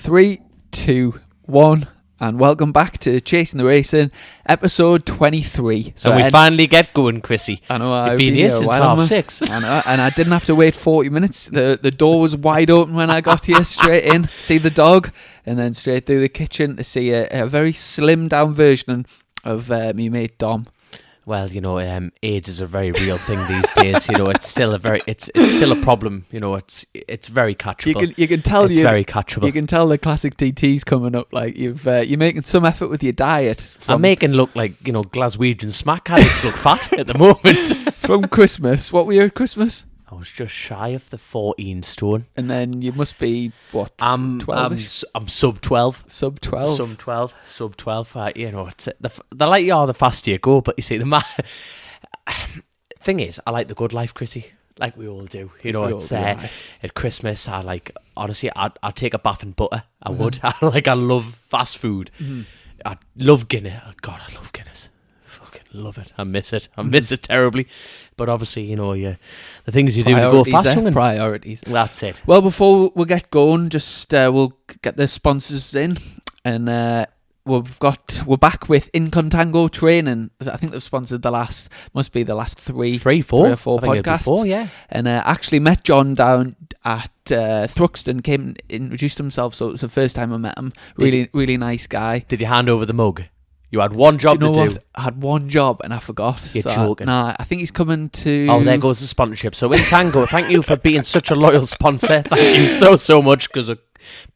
3, 2, 1, and welcome back to Chasing the Racing, episode 23. So we finally get going, Chrissy. I know, I've been here since 6:30. I know, and I didn't have to wait 40 minutes. The door was wide open when I got here, straight in, see the dog, and then straight through the kitchen to see a very slimmed down version of me mate Dom. Well, AIDS is a very real thing these days. It's still it's still a problem. It's very catchable. You can tell it's very catchable. You can tell the classic TT's coming up. Like you're making some effort with your diet. I'm making look like Glaswegian smack addicts look fat at the moment. From Christmas, what were you at Christmas? I was just shy of the 14 stone. And then you must be, what, 12-ish? I'm sub 12. Sub 12? Sub 12. It's the lighter you are, the faster you go. But you see, the thing is, I like the good life, Chrissy. Like we all do. At Christmas, honestly, I'd take a bath in butter. I would. I love fast food. Mm-hmm. I love Guinness. Oh, God, I love Guinness. Love it. I miss it. I miss it terribly. But obviously, the things you do to go fast. Priorities. That's it. Well, before we get going, just we'll get the sponsors in, and we're back with Incontango Training. I think they've sponsored the last three or four podcasts. Yeah. And actually met John down at Thruxton, came and introduced himself. So it was the first time I met him. Really nice guy. Did you hand over the mug? You had one job to do. I had one job and I forgot. You're joking. I think he's coming to... Oh, there goes the sponsorship. So Intango, thank you for being such a loyal sponsor. Thank you so much, because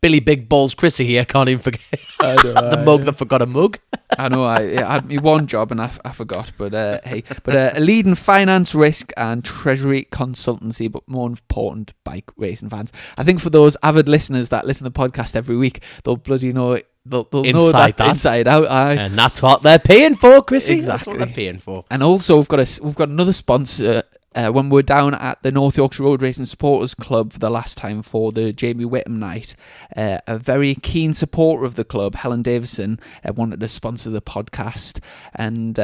Billy Big Balls Chrissy here can't even forget the mug that forgot a mug. I know, I had me one job and I forgot. But a leading finance, risk and treasury consultancy, but more important, bike racing fans. I think for those avid listeners that listen to the podcast every week, they'll bloody know it. They'll know that inside out, and that's what they're paying for, Chrissy. Exactly. That's what they're paying for. And also, we've got another sponsor. When we were down at the North Yorkshire Road Racing Supporters Club the last time for the Jamie Whittam night, a very keen supporter of the club, Helen Davison, wanted to sponsor the podcast, and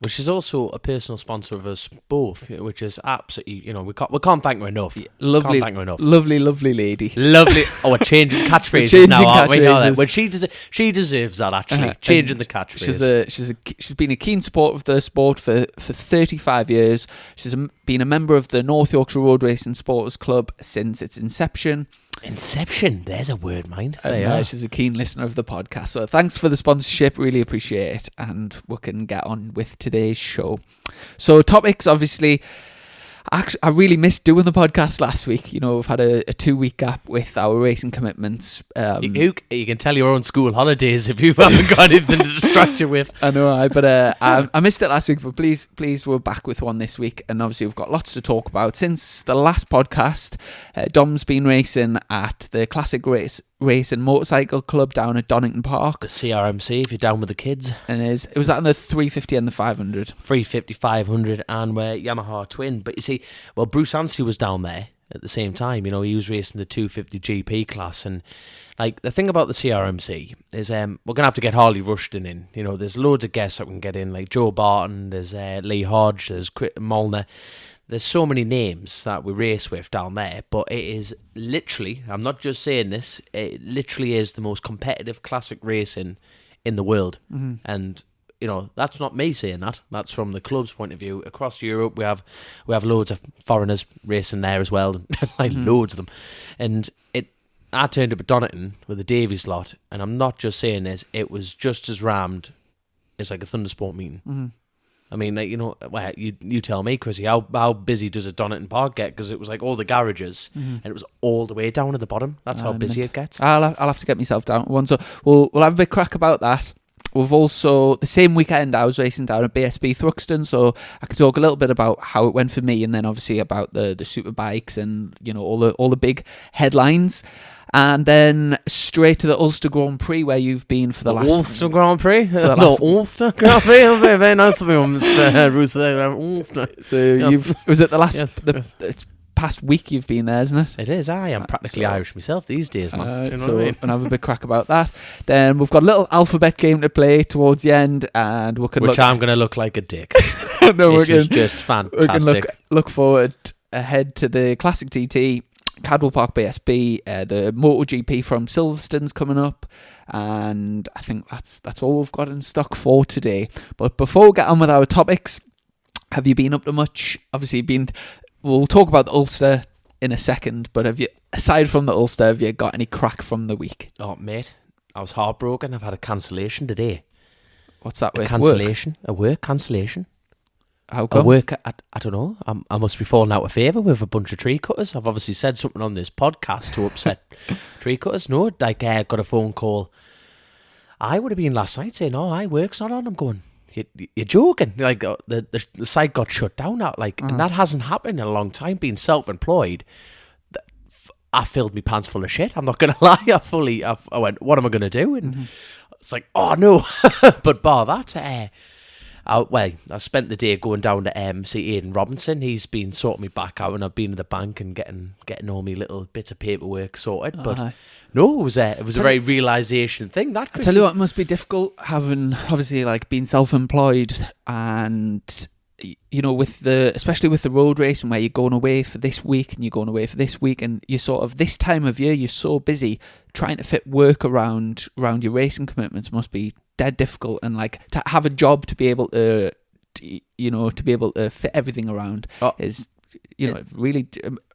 which is also a personal sponsor of us both, which is absolutely, we can't thank her enough. Lovely, can't thank her enough. Lovely lady. Lovely. Oh, we're changing catchphrases now, aren't we? Well, she deserves that, actually. Changing the catchphrase. She's been a keen supporter of the sport for 35 years. She's been a member of the North Yorkshire Road Racing Supporters Club since its inception. There's a word, mind. She's a keen listener of the podcast. So thanks for the sponsorship, really appreciate it. And we can get on with today's show. So topics, obviously, actually, I really missed doing the podcast last week. We've had a 2-week gap with our racing commitments. You can tell your own school holidays if you haven't got anything to distract you with. I know, but I missed it last week. But please, we're back with one this week, and obviously we've got lots to talk about. Since the last podcast, Dom's been racing at the Classic Race and Motorcycle Club down at Donington Park. The CRMC, if you're down with the kids. And it was that on the 350 and the 500. 350, 500, and we're Yamaha twin. But you see, Bruce Anstey was down there at the same time. He was racing the 250 GP class. And the thing about the CRMC is we're going to have to get Harley Rushton in. There's loads of guests that we can get in, like Joe Barton, there's Lee Hodge, there's Molnar. There's so many names that we race with down there, but it is literally, I'm not just saying this, it literally is the most competitive classic racing in the world. Mm-hmm. And, that's not me saying that. That's from the club's point of view. Across Europe, we have loads of foreigners racing there as well, loads of them. And I turned up at Donington with the Davies lot, and I'm not just saying this, it was just as rammed as like a Thundersport meeting. Mm-hmm. I mean, you tell me, Chrissy, how busy does a Donington Park get? Because it was like all the garages, and it was all the way down at the bottom. That's how busy it gets. I'll have to get myself down one. So we'll have a big crack about that. We've also, the same weekend, I was racing down at BSB Thruxton, so I could talk a little bit about how it went for me, and then obviously about the super bikes and all the big headlines. And then straight to the Ulster Grand Prix, where you've been for the last... Ulster Grand Prix? Ulster Grand Prix? Very nice to be on Mr. Russo. Ulster. So was it the last... Yes. It's past week you've been there, isn't it? It is. I am practically Irish myself these days, man. What I mean? And have a big crack about that. Then we've got a little alphabet game to play towards the end, and we can I'm going to look like a dick. No, which is just fantastic. We can look forward ahead to the Classic TT. Cadwell Park BSB, the MotoGP from Silverstone's coming up, and I think that's all we've got in stock for today. But before we get on with our topics, have you been up to much? Obviously, we'll talk about the Ulster in a second, but have you, aside from the Ulster, have you got any crack from the week? Oh, mate, I was heartbroken. I've had a cancellation today. What's that with cancellation? A work cancellation. How come? A work, I don't know. I must be falling out of favour with a bunch of tree cutters. I've obviously said something on this podcast to upset tree cutters. No, like I got a phone call. I would have been last night saying, "Oh, work's not on." I'm going, "You're joking!" Like the site got shut down out. Like, and that hasn't happened in a long time. Being self-employed, I filled my pants full of shit. I'm not gonna lie. I went, "What am I gonna do?" And it's like, "Oh no!" But bar that. I spent the day going down to see Aidan Robinson. He's been sorting me back out, and I've been to the bank and getting all my little bits of paperwork sorted. But no, it was a very realisation thing. That I tell you what, it must be difficult having obviously like being self-employed, and you know, especially with the road racing where you're going away for this week and you're going away for this week, and you sort of this time of year you're so busy trying to fit work around your racing commitments must be dead difficult, and like to have a job to be able to fit everything around is, you know, really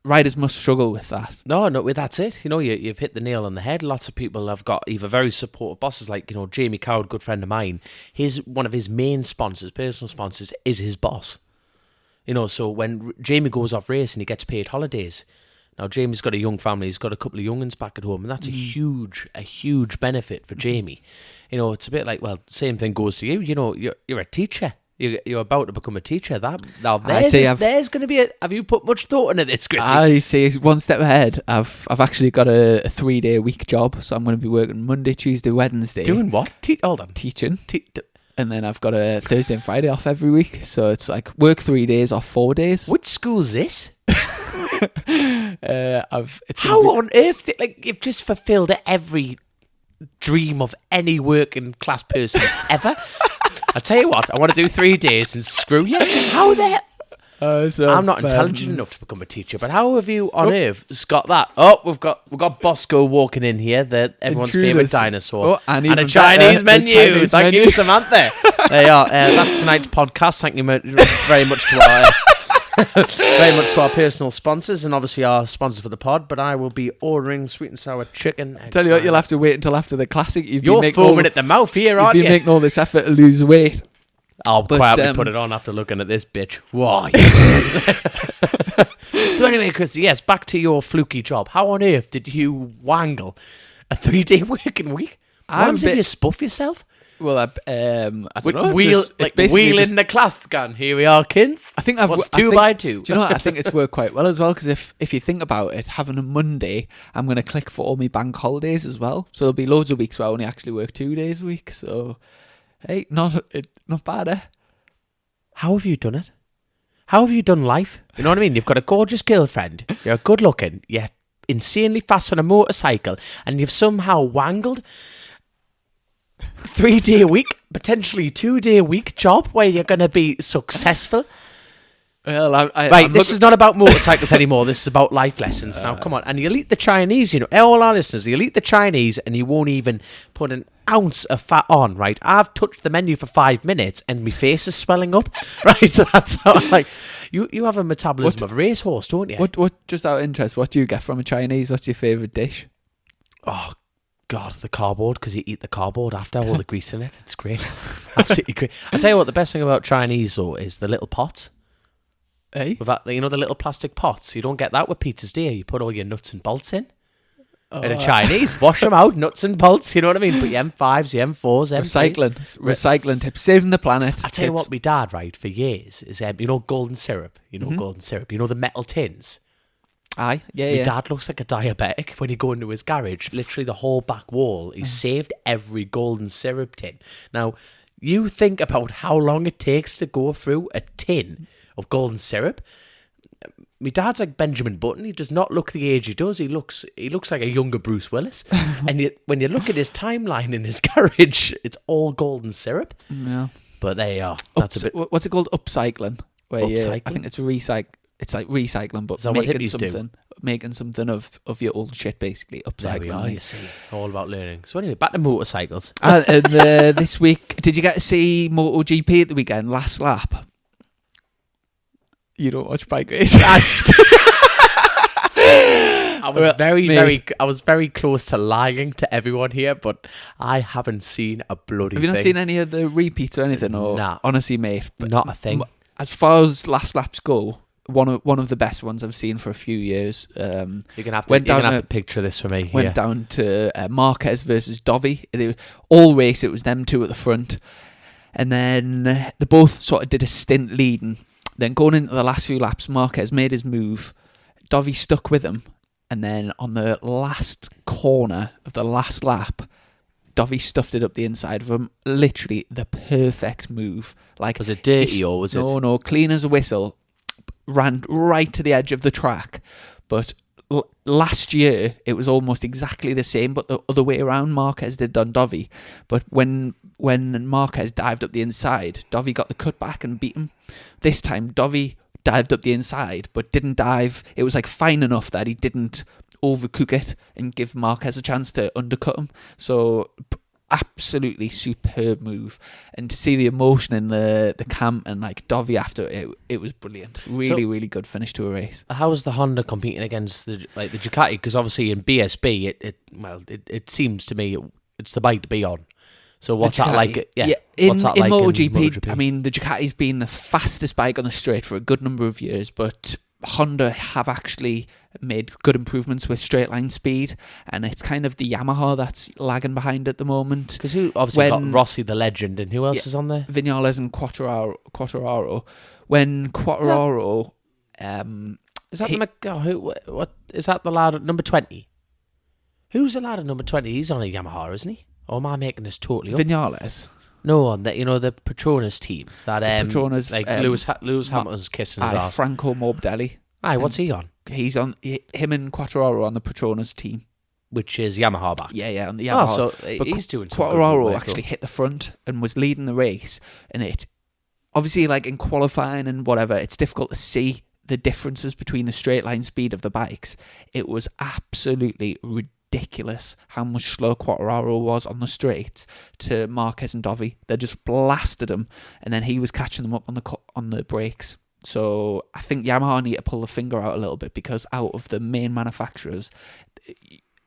riders must struggle with that. No, that's it. You know, you've hit the nail on the head. Lots of people have got either very supportive bosses, like, you know, Jamie Coward, good friend of mine. One of his main sponsors, personal sponsors, is his boss. You know, so when Jamie goes off racing, he gets paid holidays. Now, Jamie's got a young family. He's got a couple of young'uns back at home, and that's a huge benefit for Jamie. You know, it's a bit like, well, same thing goes to you. You know, you're a teacher. You're about to become a teacher. There's going to be have you put much thought into this, Chrissy? I see. One step ahead. I've actually got a 3-day week job, so I'm going to be working Monday, Tuesday, Wednesday. Doing what? Hold on. Teaching. And then I've got a Thursday and Friday off every week, so it's like work 3 days off 4 days. Which school's this? How on earth? Like, you've just fulfilled every dream of any working class person ever. I tell you what, I want to do 3 days and screw you. How the hell? I'm not intelligent enough to become a teacher, but how have you on earth got that? Oh, we've got Bosco walking in here, everyone's favourite dinosaur, and a Chinese menu. Thank you, Samantha. There you are. That's tonight's podcast. Thank you very much to our personal sponsors, and obviously our sponsor for the pod. But I will be ordering sweet and sour chicken. Tell you what, you'll have to wait until after the classic. You're foaming at the mouth here, aren't you? You've been making all this effort to lose weight. I'll quietly put it on after looking at this bitch. Whoa, yes. So anyway, Chris, yes, back to your fluky job. How on earth did you wangle a 3-day working week? What happens if you spuff yourself? Well, I don't know. Wheeling the class gun. Here we are, kids. I think What's 2 by 2? Do you know what? I think it's worked quite well as well, because if you think about it, having a Monday, I'm going to click for all my bank holidays as well. So there'll be loads of weeks where I only actually work 2 days a week. So, hey, not bad, eh? How have you done it? How have you done life? You know what I mean? You've got a gorgeous girlfriend. You're good looking. You're insanely fast on a motorcycle, and you've somehow wangled 3-day week, potentially 2-day week job where you're going to be successful. Well, this is not about motorcycles anymore. This is about life lessons. Now, come on. And you'll eat the Chinese, you know, all our listeners, you'll eat the Chinese and you won't even put an ounce of fat on, right? I've touched the menu for 5 minutes and my face is swelling up, right? So that's how, like, you have a metabolism of a racehorse, don't you? What? Just out of interest, what do you get from a Chinese? What's your favourite dish? Oh, God, the cardboard, because you eat the cardboard after all the grease in it. It's great. Absolutely great. I tell you what, the best thing about Chinese, though, is the little pots. Hey? With that, you know, the little plastic pots. You don't get that with pizzas, do you? You put all your nuts and bolts in. In a Chinese, wash them out, nuts and bolts, you know what I mean? Put your M5s, your M4s, M3s. Recycling tips, saving the planet. I tell you what, my dad, right, for years, is, you know, golden syrup. You know, golden syrup. You know, the metal tins. Aye, yeah, My dad looks like a diabetic when you go into his garage. Literally the whole back wall. He's saved every golden syrup tin. Now, you think about how long it takes to go through a tin of golden syrup. My dad's like Benjamin Button. He does not look the age he does. He looks like a younger Bruce Willis. And when you look at his timeline in his garage, it's all golden syrup. Yeah. But there you are. That's a bit. What's it called? Upcycling. Where Upcycling? I think it's recycling. It's like recycling, but Is that what making hippies something. making something of your old shit, basically, upcycling. There we are, you see. All about learning. So anyway, back to motorcycles. And this week, did you get to see MotoGP at the weekend, last lap? You don't watch bike races? I was very close to lying to everyone here, but I haven't seen a bloody thing. Have you not seen any of the repeats or anything? Or Nah. Honestly, mate. Not a thing. As far as last laps go, one of the best ones I've seen for a few years. You're gonna have to picture this for me. Went down to Marquez versus Dovi. All race, it was them two at the front. And then they both sort of did a stint leading. Then going into the last few laps, Marquez made his move. Dovi stuck with him. And then on the last corner of the last lap, Dovi stuffed it up the inside of him. Literally the perfect move. Like, was it dirty or was it? No, clean as a whistle. Ran right to the edge of the track. But last year, it was almost exactly the same, but the other way around. Marquez did on Dovi. But when Marquez dived up the inside, Dovi got the cut back and beat him. This time, Dovi dived up the inside, but didn't dive. It was like fine enough that he didn't overcook it and give Marquez a chance to undercut him. So absolutely superb move. And to see the emotion in the camp and like Dovi after it was brilliant. Really good finish to a race. How was the Honda competing against the Ducati? Because obviously in BSB, it seems to me it's the bike to be on. So what's that like? Yeah. What's that like MotoGP? I mean, the Ducati's been the fastest bike on the straight for a good number of years, but Honda have actually made good improvements with straight line speed, and it's kind of the Yamaha that's lagging behind at the moment. Because who obviously got Rossi the legend, and who else is on there? Vinales and Quartararo. When Quartararo, is that the lad at number 20? Who's the lad at number 20? He's on a Yamaha, isn't he? Or am I making this totally up? Vinales? No, on the Petronas team. That Petronas, like Lewis Hamilton's kissing his ass. Franco Morbidelli. Aye, what's he on? He's on him and Quartararo on the Petronas team, which is Yamaha back. Yeah, on the Yamaha. Oh, so he's doing some Quartararo actually hit the front and was leading the race, and it obviously, like in qualifying and whatever, it's difficult to see the differences between the straight line speed of the bikes. It was absolutely ridiculous how much slower Quartararo was on the straights to Marquez and Dovi. They just blasted him, and then he was catching them up on the brakes. So I think Yamaha need to pull the finger out a little bit, because out of the main manufacturers,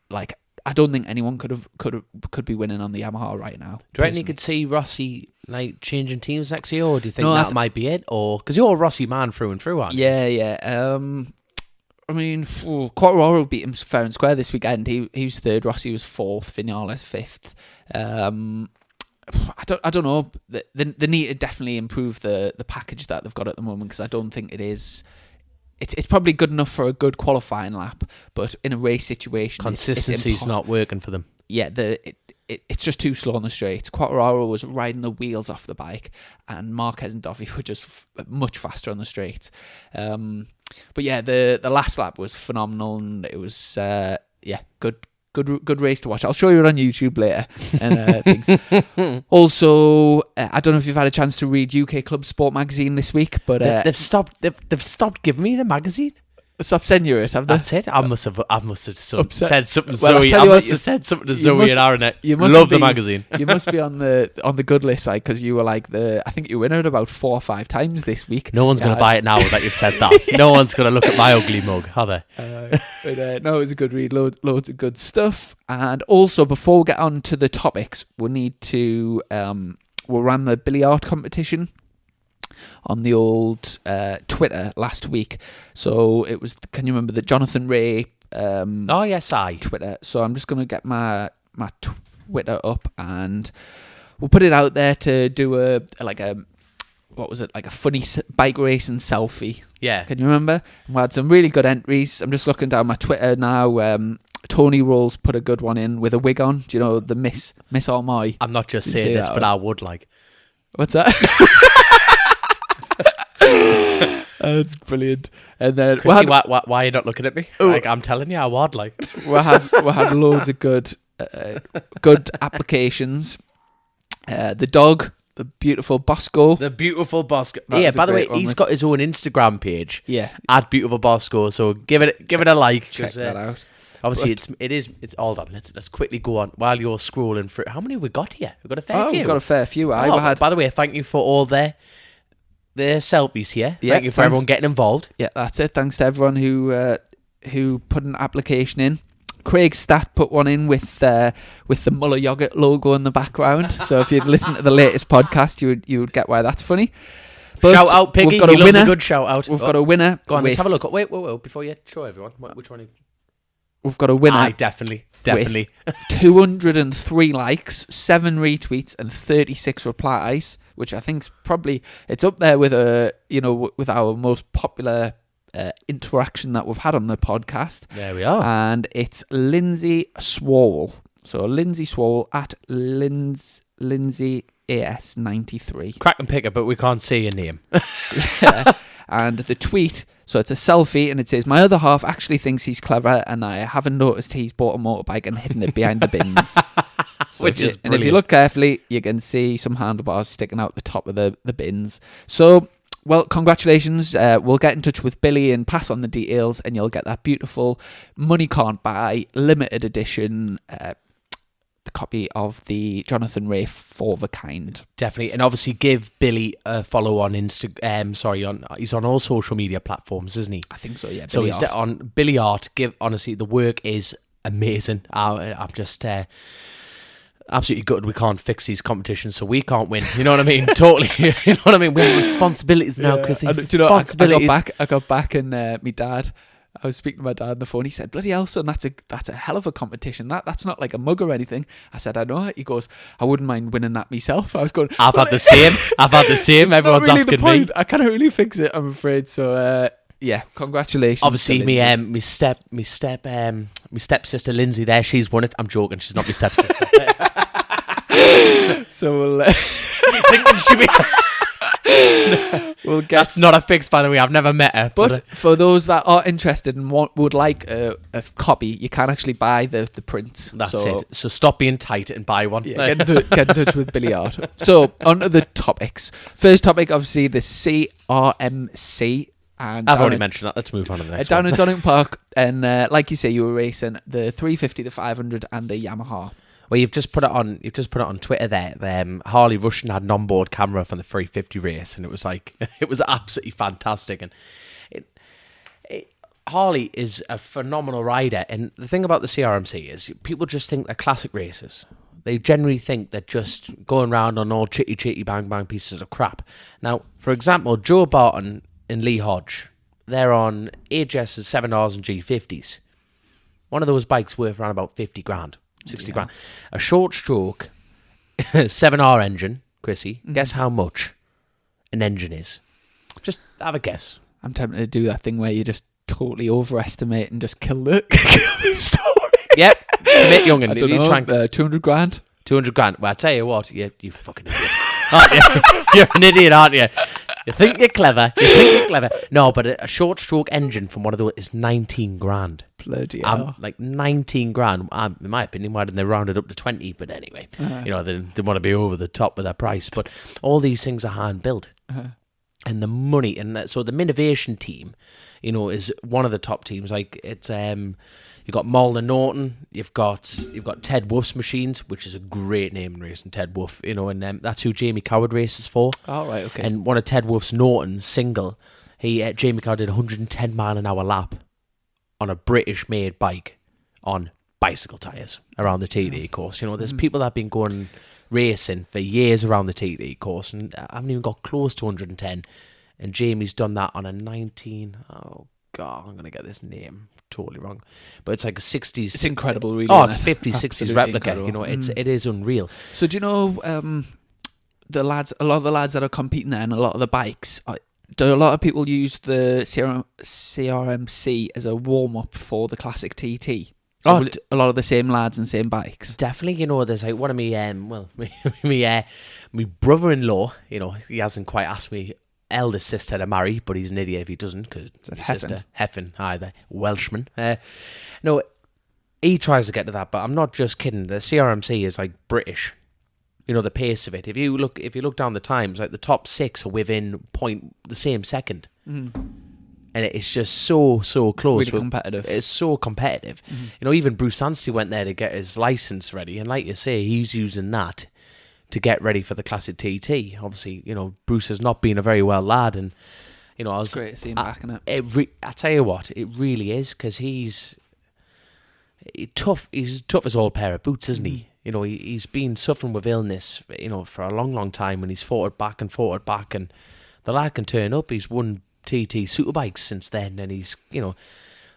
like, I don't think anyone could be winning on the Yamaha right now. Do you reckon you could see Rossi like changing teams next year, or do you think that might be it? Or because you're a Rossi man through and through, aren't you? Yeah. I mean, Quartararo beat him fair and square this weekend. He was third, Rossi was fourth, Vinales fifth. I don't know. They need to definitely improve the package that they've got at the moment, because I don't think it is. It's probably good enough for a good qualifying lap, but in a race situation, consistency's not working for them. Yeah, it's just too slow on the straight. Quartararo was riding the wheels off the bike, and Marquez and Dovi were just much faster on the straight. But yeah, the last lap was phenomenal, and it was good race to watch. I'll show you it on YouTube later. And things. Also, I don't know if you've had a chance to read UK Club Sport magazine this week, but they've stopped giving me the magazine. Stop sending you it, have they? That's it. I must have said something to Zoe. I must have said something to Zoe and Aaron. You love the magazine. You must be on the good list, like, because you were like I think you win it about 4 or 5 times this week. No one's going to buy it now that you've said that. No one's going to look at my ugly mug, are they? No, it was a good read. Loads of good stuff. And also, before we get on to the topics, we need to we ran the billiard competition on the old Twitter last week. So it was, can you remember the Jonathan Ray oh yes, Twitter? So I'm just going to get my Twitter up, and we'll put it out there to do a funny bike racing selfie. Yeah, can you remember? We had some really good entries. I'm just looking down my Twitter now. Tony Rolls put a good one in with a wig on. Do you know the Miss Almoy? I'm not just saying this, but I would like. What's that? That's brilliant. And then Chrissy, why are you not looking at me? Like, I'm telling you, I would like. we had loads of good applications. The dog the beautiful Bosco. The beautiful Bosco. That Yeah, was a by the way, great one, he's like- got his own Instagram page. Yeah, At beautiful Bosco. So give it a like. check 'cause, that out. Obviously, it's all done. Let's quickly go on while you're scrolling through. How many have we got here? We've got a fair few. We've got a fair few. Oh, by the way, thank you for all their selfies here. Yeah, thank you for thanks. everyone getting involved. Yeah, that's it. Thanks to everyone who put an application in. Craig Stat put one in with the Muller yogurt logo in the background. So if you'd listen to the latest podcast, you would get why that's funny. But Shout out, Piggy. We've got He a loves winner. a good shout out. We've got a winner. Go on, let's with- have a look. Wait, before you show everyone, which one? We've got a winner. Aye, definitely. 203 likes, 7 retweets, and 36 replies, which I think's probably it's up there with with our most popular interaction that we've had on the podcast. There we are. And it's Lindsay Swalwell. So Lindsay Swalwell at Lindsay AS93. Crack and picker, but we can't see your name. And the tweet, so it's a selfie, and it says, "My other half actually thinks he's clever, and I haven't noticed he's bought a motorbike and hidden it behind the bins." So Which is and if brilliant. you look carefully, you can see some handlebars sticking out the top of the bins. So, well, congratulations. We'll get in touch with Billy and pass on the details, and you'll get that beautiful money can't buy limited edition the copy of the Jonathan Ray For the Kind. Definitely, and obviously give Billy a follow on Instagram. He's on all social media platforms, isn't he? I think so. Yeah. So Billy he's Art. on Billy Art. Honestly, the work is amazing. I'm just absolutely gutted we can't fix these competitions, so we can't win. You know what I mean? Totally. You know what I mean? We have responsibilities now, Chrissy. And, do you know, I got back, and my dad. I was speaking to my dad on the phone. He said, "Bloody hell, son, that's a hell of a competition. That's not like a mug or anything." I said, "I know." He goes, "I wouldn't mind winning that myself." I was going, I've had the same. It's Everyone's not really the asking me. point. I can't really fix it, I'm afraid. So yeah, congratulations. Obviously, to me Lindsay. my stepsister Lindsay there. She's won it. I'm joking. She's not my stepsister. So Thinking she be- we'll get. That's not a fix, by the way. I've never met her. But for those that are interested and would like a copy, you can actually buy the print. That's So, it. So stop being tight and buy one. Yeah, get in touch with Billy Art. So, on to the topics. First topic, obviously, the CRMC. And I've already mentioned that. Let's move on to the next down one. in Donington Park. And like you say, you were racing the 350, the 500, and the Yamaha. Well, you've just put it on. You've just put it on Twitter there. Harley Russian had an onboard camera from the 350 race, and it was like it was absolutely fantastic. And Harley is a phenomenal rider. And the thing about the CRMC is people just think they're classic races. They generally think they're just going around on all chitty bang bang pieces of crap. Now, for example, Joe Barton and Lee Hodge, they're on AJS's 7Rs and G50s. One of those bikes worth around about 50 grand. 60 grand. A short stroke 7R engine, Chrissy. Guess how much an engine is? Just have a guess. I'm tempted to do that thing where you just totally overestimate and just kill the story. Yep. Commit, young'un. I don't You know, try and- 200 grand. 200 grand. Well, I tell you what, you fucking idiot. Aren't you? You're an idiot, aren't you? You think you're clever. No, but a short stroke engine from one of those is 19 grand. Bloody hell. Like 19 grand. In my opinion, why didn't they round it up to 20? But anyway, they want to be over the top with their price. But all these things are hand built. And the money, and so the Minnovation team, is one of the top teams. Like it's you've got Molnar Norton, you've got Ted Wolf's machines, which is a great name in racing, Ted Wolf. And that's who Jamie Coward races for. All right, okay. And one of Ted Wolf's Norton's single, Jamie Coward did 110 mile an hour lap on a British-made bike on bicycle tyres around the TD course. There's people that have been going racing for years around the TD course and haven't even got close to 110. And Jamie's done that on a 19... Oh, God, I'm going to get this name totally wrong. But it's like a 60s... It's incredible, really. Oh, isn't it's it? 50s, 60s Absolutely replica. incredible. It is unreal. So do you know a lot of the lads that are competing there and a lot of the bikes... Do a lot of people use the CRMC as a warm-up for the classic TT? So a lot of the same lads and same bikes. Definitely, there's like one of my brother-in-law, he hasn't quite asked me eldest sister to marry, but he's an idiot if he doesn't, because his sister, Heffin, either Welshman. No, he tries to get to that, but I'm not just kidding. The CRMC is like British. you know, the pace of it. If you look down the times, like the top 6 are within the same second. And it's just so close. Really competitive. It's so competitive. You know, even Bruce Anstey went there to get his license ready, and like you say, he's using that to get ready for the Classic TT. Obviously, you know, Bruce has not been a very well lad, and you know, It's great to see him back in it. I tell you what, it really is, because he's tough. He's tough as old pair of boots, isn't he? You know, he's been suffering with illness, you know, for a long time, and he's fought it back, and the lad can turn up. He's won TT Superbikes since then, and he's, you know,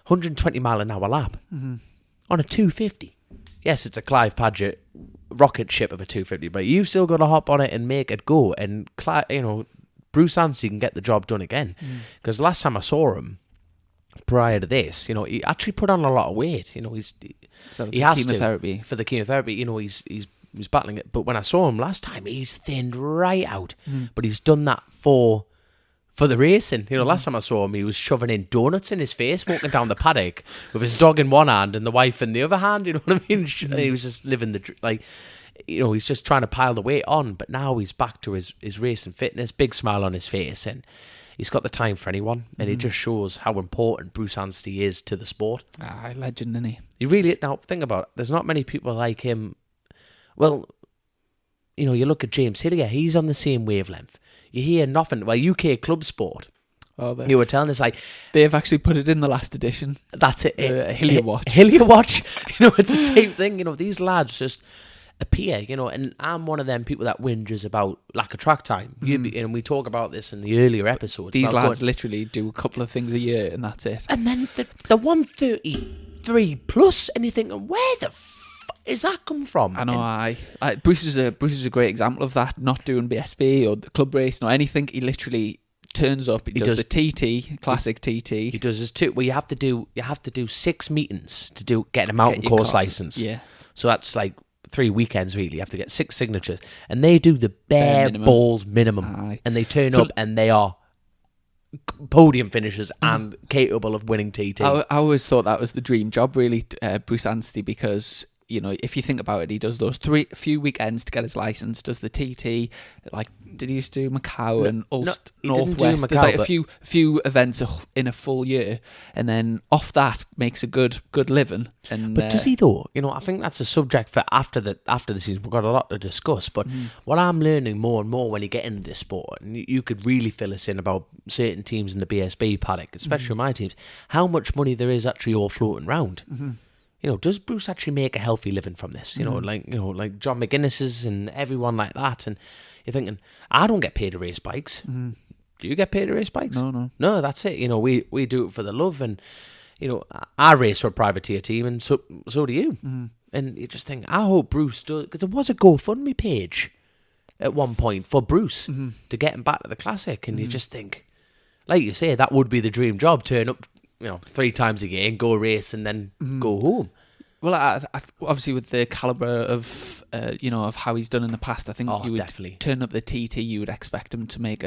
120 mile an hour lap on a 250. Yes, it's a Clive Paget rocket ship of a 250, but you've still got to hop on it and make it go. And you know, Bruce Anstey can get the job done again, because the last time I saw him prior to this, you know, he actually put on a lot of weight. You know, he has chemotherapy. for the chemotherapy. You know, he's battling it. But when I saw him last time, he's thinned right out. But he's done that for the racing. You know, last time I saw him, he was shoving in donuts in his face, walking down the paddock with his dog in one hand and the wife in the other hand. You know what I mean? He was just living you know, he's just trying to pile the weight on. But now he's back to his racing fitness, big smile on his face, and he's got the time for anyone. And it just shows how important Bruce Anstey is to the sport. Legend, isn't he? He really, now think about it, there's not many people like him. Well, you know, you look at James Hillier, he's on the same wavelength. You hear nothing. Well, UK Club Sport, you were telling us, like, they've actually put it in the last edition. That's it. Hillier Watch. Hillier Watch. You know, it's the same thing. You know, these lads just appear, you know, and I'm one of them people that whinges about lack of track time. And we talk about this in the earlier episodes. These lads literally do a couple of things a year, and that's it. And then the 133 plus, and you're thinking, where the is that come from? I know. Bruce is a great example of that. Not doing BSB or the club racing or anything. He literally turns up. He does the TT, classic TT. He does his two. Well, you have to do 6 meetings to get a mountain course license. Yeah. So that's like 3 weekends really. You have to get 6 signatures, and they do the bare balls minimum. And they turn up, and they are podium finishers and capable of winning TT. I always thought that was the dream job, really, Bruce Anstey, because, you know, if you think about it, he does those few weekends to get his license, does the TT, like, did he used to do Macau and Ulster Northwest? Macau, there's like a few events in a full year, and then off that makes a good living. But does he though? You know, I think that's a subject for after the season. We've got a lot to discuss. But what I'm learning more and more when you get into this sport, and you could really fill us in about certain teams in the BSB paddock, especially my teams, how much money there is actually all floating around. You know, does Bruce actually make a healthy living from this? You know, like John McGuinness's and everyone like that. And you're thinking, I don't get paid to race bikes. Do you get paid to race bikes? No, that's it. You know, we do it for the love, and you know, I race for a privateer team, and so do you. And you just think, I hope Bruce does, because there was a GoFundMe page at one point for Bruce to get him back to the classic, and you just think, like you say, that would be the dream job. Turn up, you know, 3 times a year and go race and then go home. Well, I obviously with the calibre of, you know, of how he's done in the past, I think you would definitely turn up the TT, you would expect him to make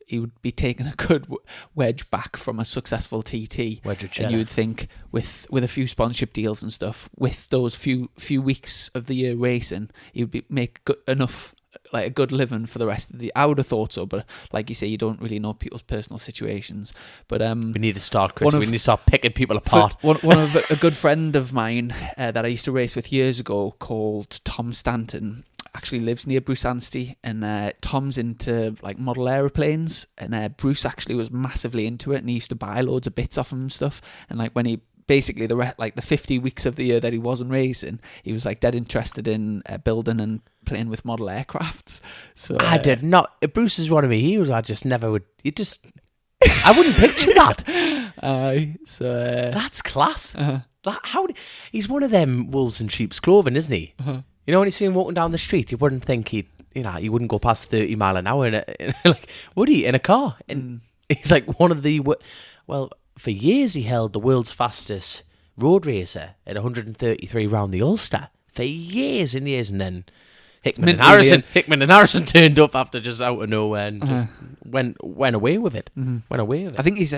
he would be taking a good wedge back from a successful TT. And you would think with a few sponsorship deals and stuff, with those few weeks of the year racing, he would make enough, like a good living for the rest of the. I would have thought so, but like you say, you don't really know people's personal situations. But we need to start, Chris. We need to start picking people apart. One of a good friend of mine that I used to race with years ago, called Tom Stanton, actually lives near Bruce Anstey, and Tom's into like model aeroplanes, and Bruce actually was massively into it, and he used to buy loads of bits off him and stuff. And like when he basically the 50 weeks of the year that he wasn't racing, he was like dead interested in building and playing with model aircrafts. So I did not. Bruce is one of my heroes. I just never would. I wouldn't picture that. That's class. He's one of them wolves in sheep's clothing, isn't he? You know, when you see him walking down the street, you wouldn't think he wouldn't go past 30 mile an hour like, would he, in a car? And he's like one of the, well, for years he held the world's fastest road racer at 133 round the Ulster for years and years, and then Hickman and Harrison turned up after just out of nowhere and just went away with it. Mm-hmm. Went away with it. I think he's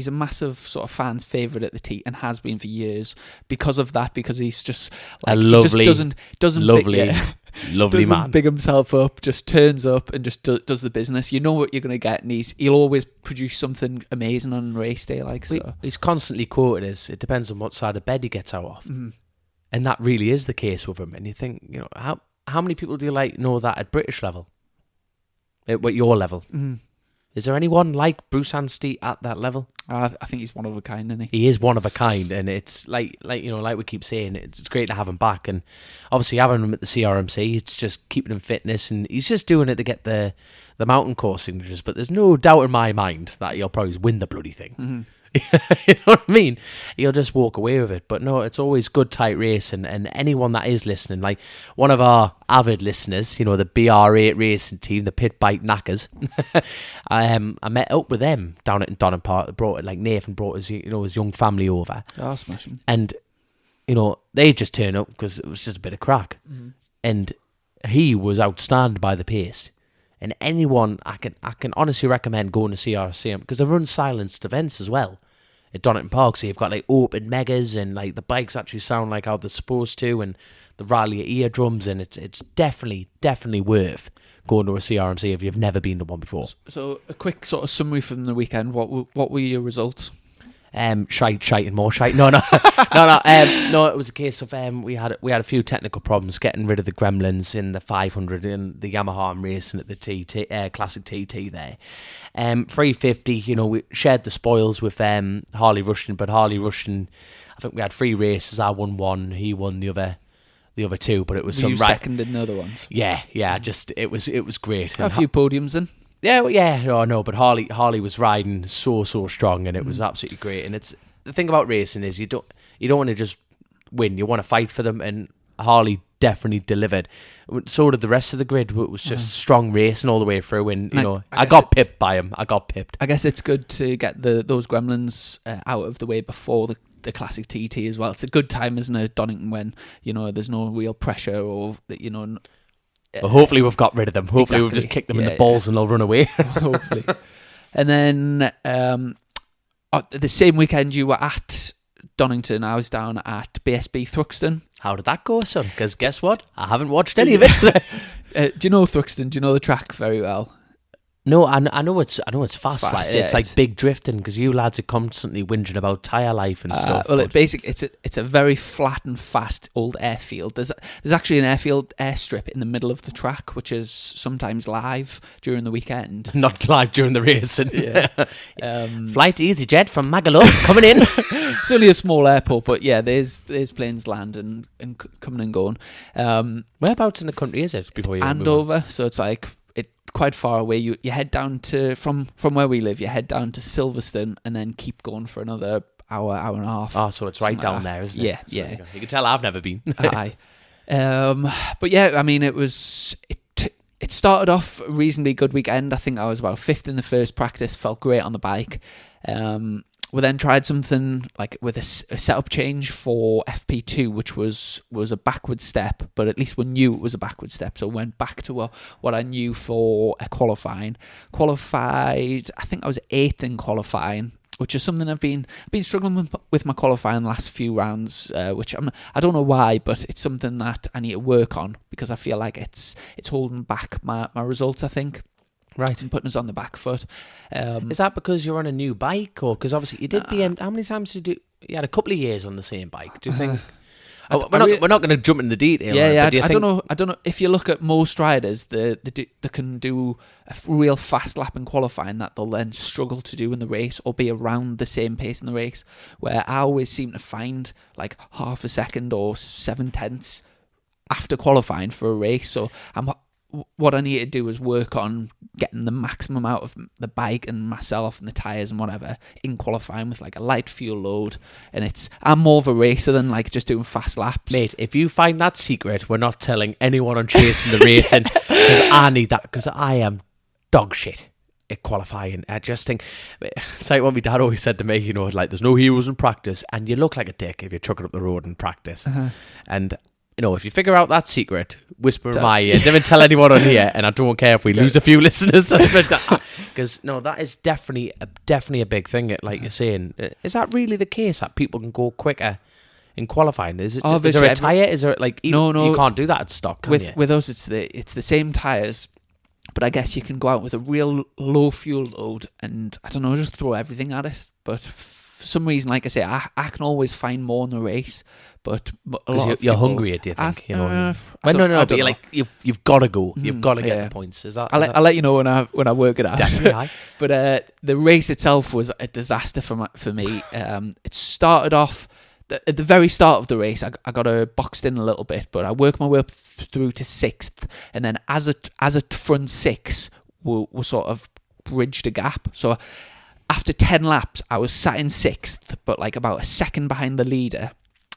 a massive sort of fans' favourite at the T and has been for years because of that. Because he's just like, a lovely, he just doesn't lovely doesn't man. Big himself up, just turns up and just does the business. You know what you're going to get, and he'll always produce something amazing on race day. Like so, he's constantly quoted as it depends on what side of bed he gets out of, and that really is the case with him. And you think, you know, how many people do you know that at British level, at your level? Is there anyone like Bruce Anstey at that level? I think he's one of a kind, isn't he? He is one of a kind, and it's like we keep saying, it's great to have him back, and obviously having him at the CRMC, it's just keeping him fitness, and he's just doing it to get the mountain course signatures. But there's no doubt in my mind that he'll probably win the bloody thing. You know what I mean? He'll just walk away with it. But no, it's always good, tight race. And anyone that is listening, like one of our avid listeners, you know, the BR8 racing team, the Pit Bike Knackers, I met up with them down at Donington Park. Nathan brought his young family over. Oh, smashing. And, you know, they just turned up because it was just a bit of crack. And he was outstanding by the pace. And anyone, I can honestly recommend going to CRCM because they run silenced events as well at Donington Park. So you've got like open megas and like the bikes actually sound like how they're supposed to, and the rally eardrums, and it's definitely worth going to a CRMC if you've never been to one before. So a quick sort of summary from the weekend. What were your results? Shite and more shite. No. No, it was a case of we had a few technical problems getting rid of the gremlins in the 500 and the Yamaha I'm racing at the TT Classic TT there. 350. You know, we shared the spoils with Harley Rushton, but Harley Rushton, I think we had 3 races. I won 1, he won the other 2, but it was Were you second in the other ones? Yeah. Just it was great. A few podiums then. Yeah, no, but Harley was riding so strong, and it was absolutely great. And it's the thing about racing is you don't want to just win; you want to fight for them. And Harley definitely delivered. So did the rest of the grid. It was just strong racing all the way through. And you know, I got pipped by him. I guess it's good to get those gremlins out of the way before the classic TT as well. It's a good time, isn't it, Donington, when you know there's no real pressure or you know. But hopefully we've got rid of them. Hopefully we've just kicked them in the balls and they'll run away. Hopefully. And then the same weekend you were at Donington, I was down at BSB Thruxton. How did that go, son? Because guess what? I haven't watched any of it. Do you know Thruxton? Do you know the track very well? No, I know it's fast. Like, yeah, it's like big drifting because you lads are constantly whinging about tyre life and stuff. Well, it's a very flat and fast old airfield. There's actually an airstrip in the middle of the track, which is sometimes live during the weekend. Not live during the race. Yeah. Flight EasyJet from Magaluf coming in. It's only a small airport, but yeah, there's planes landing and coming and going. Whereabouts in the country is it before you Andover, so it's like quite far away. You head down to from where we live. You head down to Silverstone and then keep going for another hour and a half. Oh, so it's right down there, isn't it? Yeah, so yeah. You can tell I've never been. Aye. But yeah, I mean, it started off a reasonably good weekend. I think I was about 5th in the first practice. Felt great on the bike. We then tried something like with a setup change for FP2, which was a backward step, but at least we knew it was a backward step. So I went back to what I knew for a qualifying. Qualified, I think I was 8th in qualifying, which is something I've been struggling with my qualifying last few rounds, which I don't know why, but it's something that I need to work on because I feel like it's holding back my results, I think. Right, and putting us on the back foot. Is that because you're on a new bike, or because obviously you did BM? How many times did you had a couple of years on the same bike? Do you think? We're not going to jump into the detail. Yeah. I don't know if you look at most riders, they can do a real fast lap in qualifying that they'll then struggle to do in the race or be around the same pace in the race. Where I always seem to find like half a second or 7/10 after qualifying for a race. So what I need to do is work on getting the maximum out of the bike and myself and the tyres and whatever in qualifying with like a light fuel load. And I'm more of a racer than like just doing fast laps. Mate, if you find that secret, we're not telling anyone on Chasing the Racing because I need that because I am dog shit at qualifying. I just think it's like what my dad always said to me, you know, like there's no heroes in practice and you look like a dick if you're trucking up the road in practice. And if you figure out that secret, whisper in my ear. Never tell anyone on here, and I don't care if we lose a few listeners. Because no, that is definitely a big thing. Like you're saying, is that really the case that people can go quicker in qualifying? Is there a tyre? Is there no? You can't do that at stock, can you? With us, it's the same tyres. But I guess you can go out with a real low fuel load and, I don't know, just throw everything at it. But for some reason, like I say, I can always find more in the race. But a lot of you're people, hungrier, do you think? No, but you're like, you've got to go. You've got to get the points. I'll let you know when I work it out. Definitely. But the race itself was a disaster for me. It started off... At the very start of the race, I got boxed in a little bit, but I worked my way up through to 6th, and then as a front 6, we sort of bridged a gap. So after 10 laps, I was sat in 6th, but like about a second behind the leader,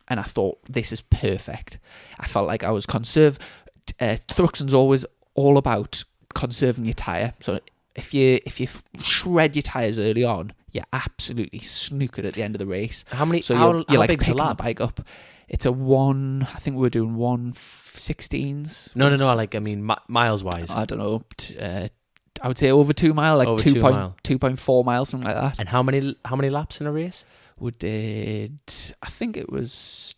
and I thought, this is perfect. I felt like I was Thruxton's always all about conserving your tyre, so if you shred your tyres early on, you're absolutely snookered at the end of the race. How many? So you're like picking the bike up. It's a one. I think we were doing 1/16s. No. I mean, miles wise. I don't know. I would say over 2 mile, like 2.4 miles, something like that. And how many laps in a race? We did. I think it was.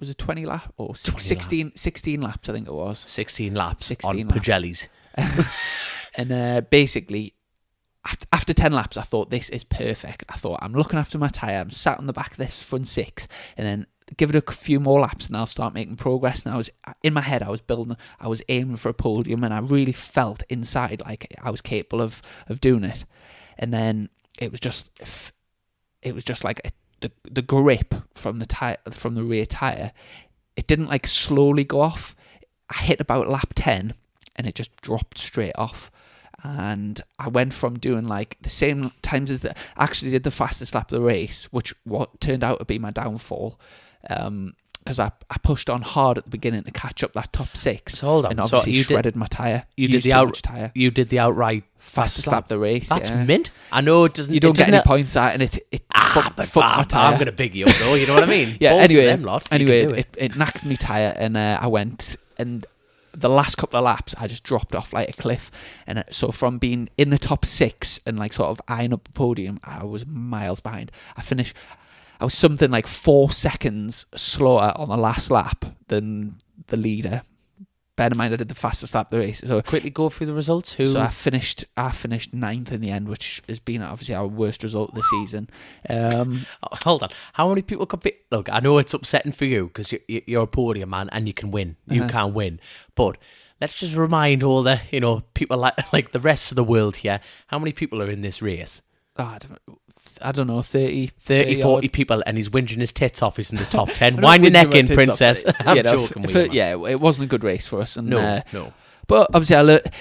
Was it 20 laps or 16 laps? I think it was 16 laps 16 on laps. Pagellis. And basically, after 10 laps, I thought, this is perfect. I thought, I'm looking after my tyre. I'm sat on the back of this front 6, and then give it a few more laps, and I'll start making progress. And I was in my head, I was aiming for a podium, and I really felt inside like I was capable of doing it. And then it was just like the grip from the rear tyre. It didn't like slowly go off. I hit about lap 10, and it just dropped straight off. And I went from doing like the same times as I actually did the fastest lap of the race, which what turned out to be my downfall, because I pushed on hard at the beginning to catch up that top 6. So hold on, and obviously shredded my tyre. You did the outright fastest lap of the race. That's mint. I know it doesn't. You don't get any points at, and it fucked my tyre. I'm going to big you up though. You know what I mean? Yeah. Balls anyway, it knocked me tyre, and I went and. The last couple of laps, I just dropped off like a cliff. And so from being in the top 6 and like sort of eyeing up the podium, I was miles behind. I was something like 4 seconds slower on the last lap than the leader. Bear in mind, I did the fastest lap of the race. So quickly go through the results. So I finished 9th in the end, which has been obviously our worst result of the season. Hold on, how many people compete? Look, I know it's upsetting for you because you're a podium man and you can win. You can win, but let's just remind all the people like the rest of the world here. How many people are in this race? I don't know, 30 40 people, and he's whinging his tits off. He's in the top 10. Wind your neck in, princess. I'm joking. It wasn't a good race for us. And, no. But obviously, I learned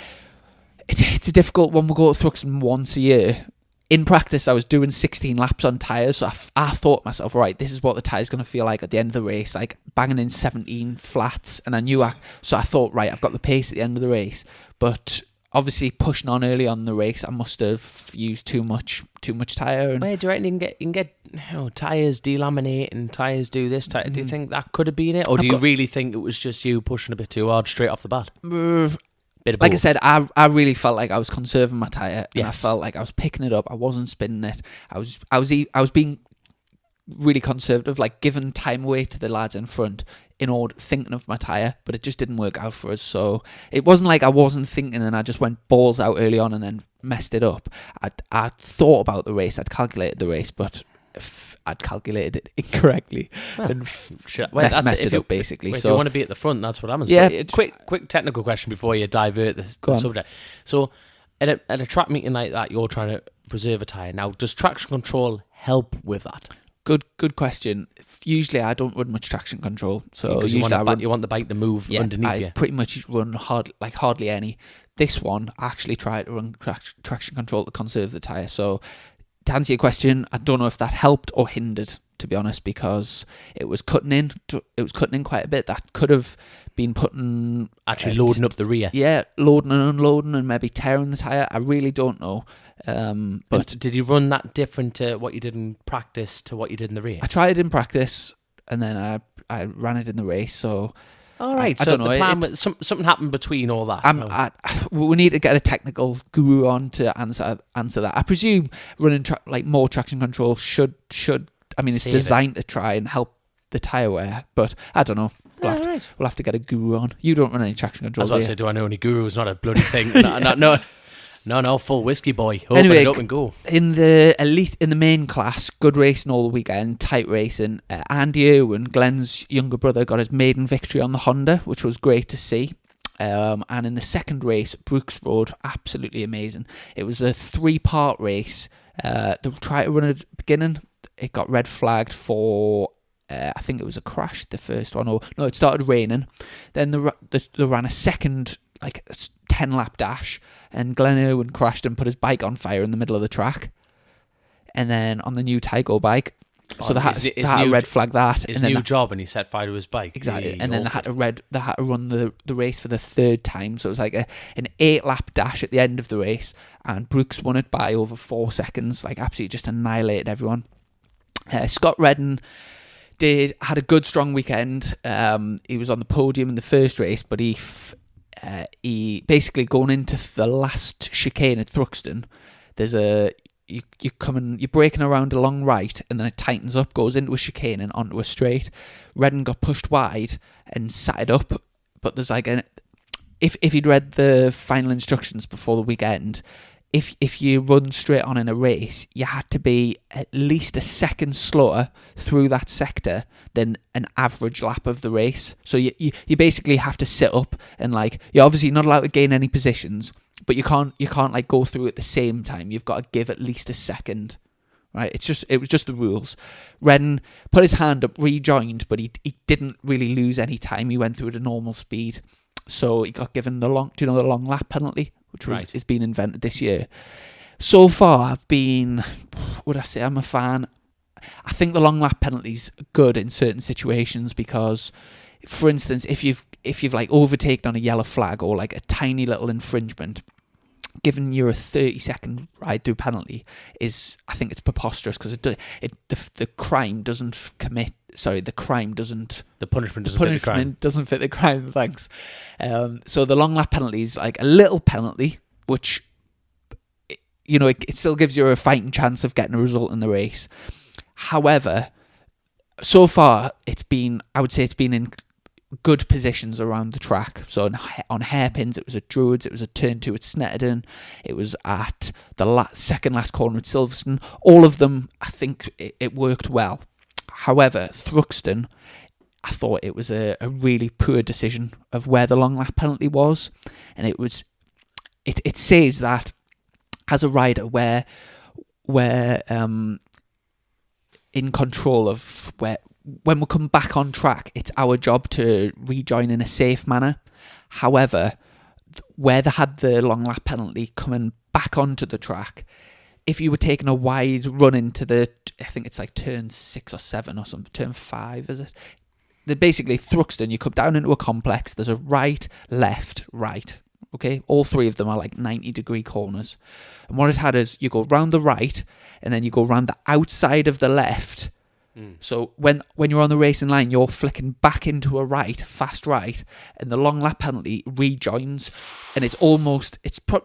it's a difficult one. We go to Thruxton once a year. In practice, I was doing 16 laps on tyres, so I thought to myself, right, this is what the tyre's going to feel like at the end of the race, like banging in 17 flats, and so I thought, right, I've got the pace at the end of the race, but obviously pushing on early on in the race, I must have used too much tyre. And wait, do you reckon you can get tyres delaminate and tyres do this? Do you think that could have been it, or do you really think it was just you pushing a bit too hard straight off the bat? Like I said, I really felt like I was conserving my tyre. And I felt like I was picking it up. I wasn't spinning it. I was being really conservative, like giving time away to the lads in front in order thinking of my tyre, but it just didn't work out for us. So it wasn't like I wasn't thinking and I just went balls out early on and then messed it up. I thought about the race. I'd calculated the race, but I'd calculated it incorrectly and messed it up basically. So if you want to be at the front, that's what happens. Yeah. Quick technical question before you divert the subject. So at a track meeting like that, you're trying to preserve a tyre. Now, does traction control help with that? Good question. Usually I don't run much traction control, so usually you want the bike to move underneath you. I pretty much run hardly any. This one I actually tried to run traction control to conserve the tyre. So to answer your question, I don't know if that helped or hindered, to be honest, because it was cutting in quite a bit. That could have been loading up the rear. Yeah, loading and unloading and maybe tearing the tyre. I really don't know. But did you run that different to what you did in practice to what you did in the race? I tried it in practice and then I ran it in the race. So All right, I so don't know. the plan, something happened between all that. We need to get a technical guru on to answer that. I presume running more traction control should. I mean, it's Save designed to try and help the tyre wear, but I don't know. We'll have to get a guru on. You don't run any traction control. I was about to say, do I know any gurus? Not a bloody thing. No, full whiskey boy. Open Anyway, it up and go. In the elite, in the main class, good racing all the weekend, tight racing. Andy Irwin, Glenn's younger brother, got his maiden victory on the Honda, which was great to see. And in the second race, Brooks Road, absolutely amazing. It was a 3-part race. They tried to run at the beginning. It got red flagged for, I think it was a crash, the first one. No, it started raining. Then they ran a second, 10-lap dash, and Glenn Irwin crashed and put his bike on fire in the middle of the track. And then on the new Tygo bike, so they had to red flag that. His new job, and he set fire to his bike. Exactly, and then they had to run the race for the third time. So it was like an 8-lap dash at the end of the race, and Brooks won it by over 4 seconds. Absolutely just annihilated everyone. Scott Redden had a good, strong weekend. He was on the podium in the first race, but he basically going into the last chicane at Thruxton. There's you're braking around a long right, and then it tightens up, goes into a chicane and onto a straight. Redden got pushed wide and sat it up, but there's if he'd read the final instructions before the weekend, if you run straight on in a race, you had to be at least a second slower through that sector than an average lap of the race. So you basically have to sit up, and you're obviously not allowed to gain any positions, but you can't go through at the same time. You've got to give at least a second. Right? It was just the rules. Redden put his hand up, rejoined, but he didn't really lose any time. He went through at a normal speed. So he got given the long lap penalty, which is being invented this year. So far, I'm a fan. I think the long lap penalty's good in certain situations because, for instance, if you've overtaken on a yellow flag or a tiny little infringement, giving you a 30-second ride through penalty I think it's preposterous because the crime doesn't commit. Sorry, the crime doesn't. The punishment doesn't fit the crime. Doesn't fit the crime. Thanks. So the long lap penalty is a little penalty, which it still gives you a fighting chance of getting a result in the race. However, so far I would say it's been in good positions around the track. So on hairpins, it was at Druids, it was at Turn 2 at Snetterton, it was at the second last corner at Silverstone. All of them, I think it worked well. However, Thruxton, I thought it was a really poor decision of where the long lap penalty was, and it says that as a rider we're in control of when we come back on track, it's our job to rejoin in a safe manner. However, where they had the long lap penalty coming back onto the track, if you were taking a wide run into I think it's turn 6 or 7 or something, turn 5, is it? Basically, Thruxton, you come down into a complex, there's a right, left, right. Okay, all three of them are 90-degree corners. And what it had is you go round the right, and then you go round the outside of the left. So when you're on the racing line, you're flicking back into a right, fast right, and the long lap penalty rejoins, and it's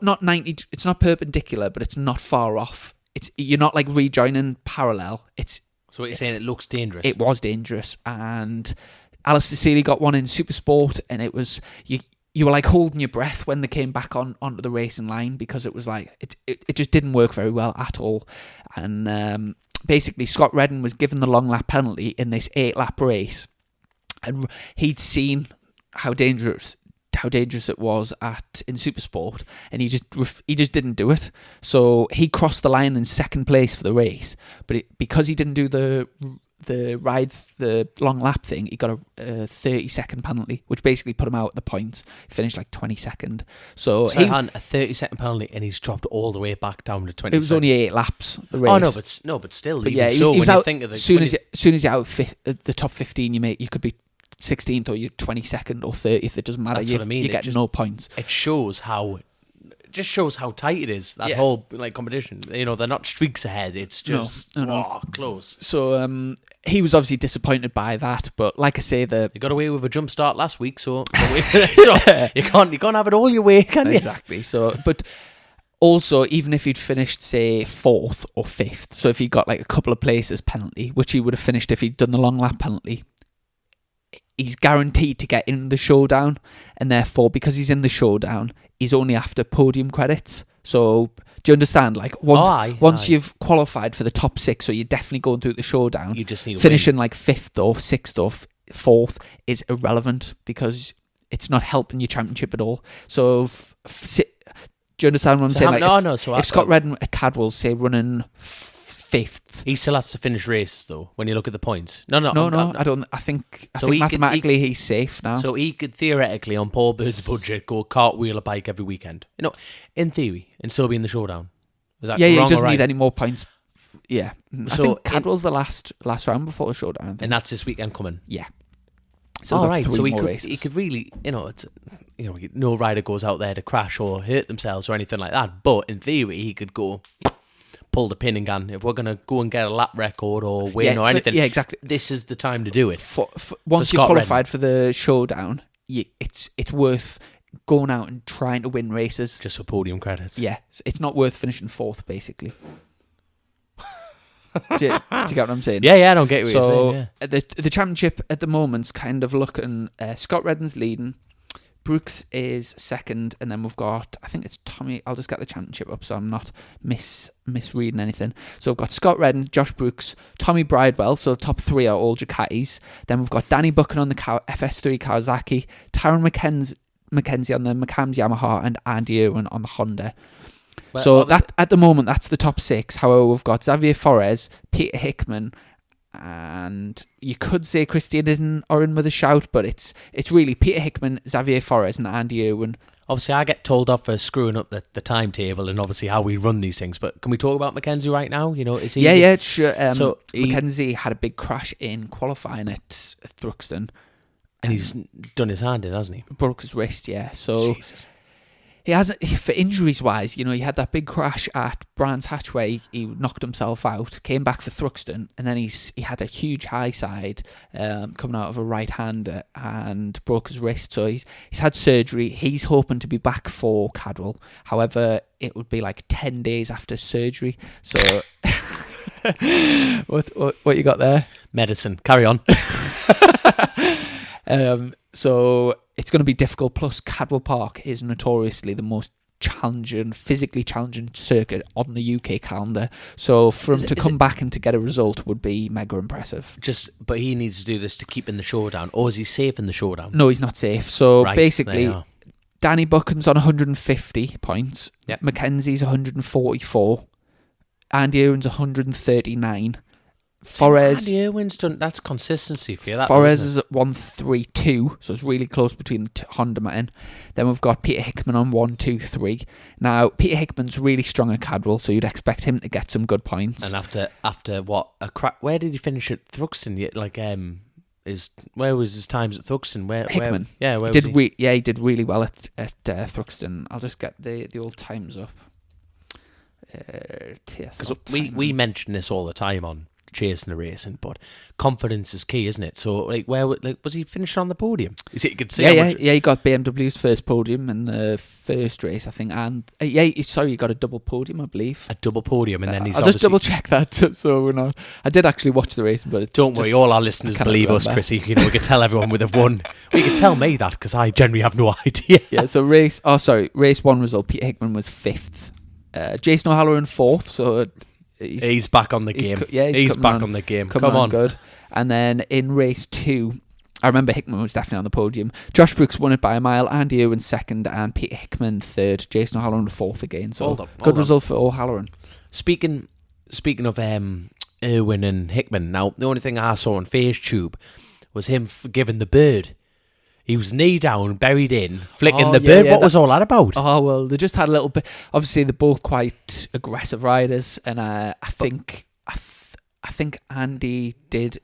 not 90. It's not perpendicular, but it's not far off. You're not rejoining parallel. So what you're saying, it looks dangerous. It was dangerous, and Alistair Seeley got one in Supersport, and it was you were holding your breath when they came back onto the racing line because it was it just didn't work very well at all, and. Basically, Scott Redden was given the long lap penalty in this 8-lap race, and he'd seen how dangerous it was in Supersport, and he just didn't do it. So he crossed the line in second place for the race, but because he didn't do the long lap thing, he got a 30-second penalty, which basically put him out at the points. He finished 22nd. So he had a 30-second penalty, and he's dropped all the way back down to 20. It was only 8 laps. The race. Oh no, but still. But yeah, he was out, think of as soon as you're out the top 15, you could be 16th or you're 22nd or 30th. It doesn't matter. That's what I mean. You get no points. It shows how just shows how tight it is, that whole like competition. You know, they're not streaks ahead. It's just close. So he was obviously disappointed by that, but like I say, you got away with a jump start last week, so you can't have it all your way, can you? Exactly. So, but also, even if he'd finished, say, 4th or 5th, so if he got like a couple of places penalty, which he would have finished if he'd done the long lap penalty, he's guaranteed to get in the showdown, and therefore, because he's in the showdown, he's only after podium credits. So, do you understand? Like, once you've qualified for the top 6, so you're definitely going through the showdown, you just need to finishing like 5th or 6th or 4th is irrelevant because it's not helping your championship at all. So, do you understand what I'm saying? No. So if Scott Redden at Cadwell, say, running 5th, he still has to finish races though. When you look at the points, no. I don't. I think mathematically he's safe now. So he could theoretically, on Paul Bird's budget, go cartwheel a bike every weekend. You know, in theory, and still be in the showdown. Is that wrong he doesn't or right? need any more points. Yeah. So I think Cadwell's the last round before the showdown. And that's this weekend coming. Yeah. So he could really, no rider goes out there to crash or hurt themselves or anything like that. But in theory, he could go pull the pin and gun. If we're going to go and get a lap record or win or anything, exactly. This is the time to do it. Once you're qualified for the showdown, it's worth going out and trying to win races. Just for podium credits. Yeah. It's not worth finishing 4th, basically. Do you get what I'm saying? Yeah, I don't get what you're saying. Yeah. The championship at the moment's kind of looking. Scott Redden's leading, Brooks is 2nd, and then we've got, I think it's Tommy. I'll just get the championship up so I'm not misreading anything. So we've got Scott Redden, Josh Brooks, Tommy Bridewell. So the top 3 are all Ducatis. Then we've got Danny Buchan on the FS3 Kawasaki, Tyron McKenzie on the McCams Yamaha, and Andy Irwin on the Honda. So that at the moment, that's the top 6. However, we've got Xavier Forés, Peter Hickman, and you could say Christy Dom are in with a shout, but it's really Peter Hickman, Xavier Forés, and Andy Irwin. Obviously, I get told off for screwing up the timetable and obviously how we run these things. But can we talk about Mackenzie right now? You know, is he? Yeah, sure. So Mackenzie had a big crash in qualifying at Thruxton, and he's done his hand in, hasn't he? Broke his wrist. Yeah. So. Jesus. He hasn't, for injuries wise, he had that big crash at Brands Hatch where he knocked himself out, came back for Thruxton, and then he had a huge high side coming out of a right hander and broke his wrist. So he's had surgery. He's hoping to be back for Cadwell. However, it would be like 10 days after surgery. So what you got there? Medicine. Carry on. So it's going to be difficult. Plus, Cadwell Park is notoriously the most physically challenging circuit on the UK calendar. So for him to come back and to get a result would be mega impressive. But he needs to do this to keep in the showdown, or is he safe in the showdown? No, he's not safe. So basically, Danny Buchan's on 150 points. Yep. Mackenzie's 144. Andy Irwin's 139. Forés. Andy Irwin's done. That's consistency for you. Forés is at 132, so it's really close between the Honda men. Then we've got Peter Hickman on 123. Now Peter Hickman's really strong at Cadwell, so you'd expect him to get some good points. And after what a crack, where did he finish at Thruxton? Where was his times at Thruxton? Hickman. He did really well at Thruxton. I'll just get the old times up. Because we mention this all the time on Chasing the Racing, but confidence is key, isn't it? So, where was he finished on the podium? You could see he got BMW's first podium in the first race, I think, and he got a double podium, I believe. A double podium, and then he's. I'll just double check that so we're not. I did actually watch the race, but don't worry, all our listeners believe us, Chrissy. We could tell everyone would have won. We could tell me that because I generally have no idea. Yeah. So race 1 result. Peter Hickman was 5th. Jason O'Halloran 4th. So. He's back on the game. He's back on the game. Come on. Good. And then in race 2, I remember Hickman was definitely on the podium. Josh Brooks won it by a mile. Andy Irwin 2nd, and Peter Hickman 3rd. Jason O'Halloran 4th again. So good result for O'Halloran. Speaking of Irwin and Hickman, now the only thing I saw on FaceTube was him giving the bird. He was knee down, buried in, flicking the bird. What was all that about? Oh, well, they just had a little bit. Obviously, they're both quite aggressive riders, and I think Andy did.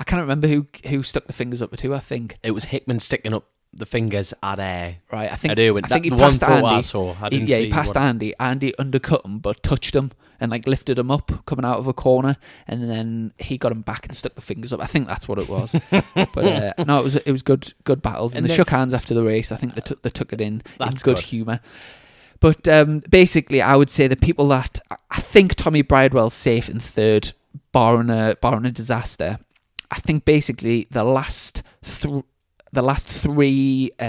I can't remember who stuck the fingers up to. I think it was Hickman sticking up the fingers at right. I think he the passed one Andy. He passed Andy. Andy undercut him, but touched him and like lifted him up coming out of a corner, and then he got him back and stuck the fingers up. I think that's what it was. But no, it was good battles, and they shook hands after the race. I think they took it in good humour. But basically, I would say the people that I think Tommy Bridewell's safe in third, barring a disaster. I think basically the last three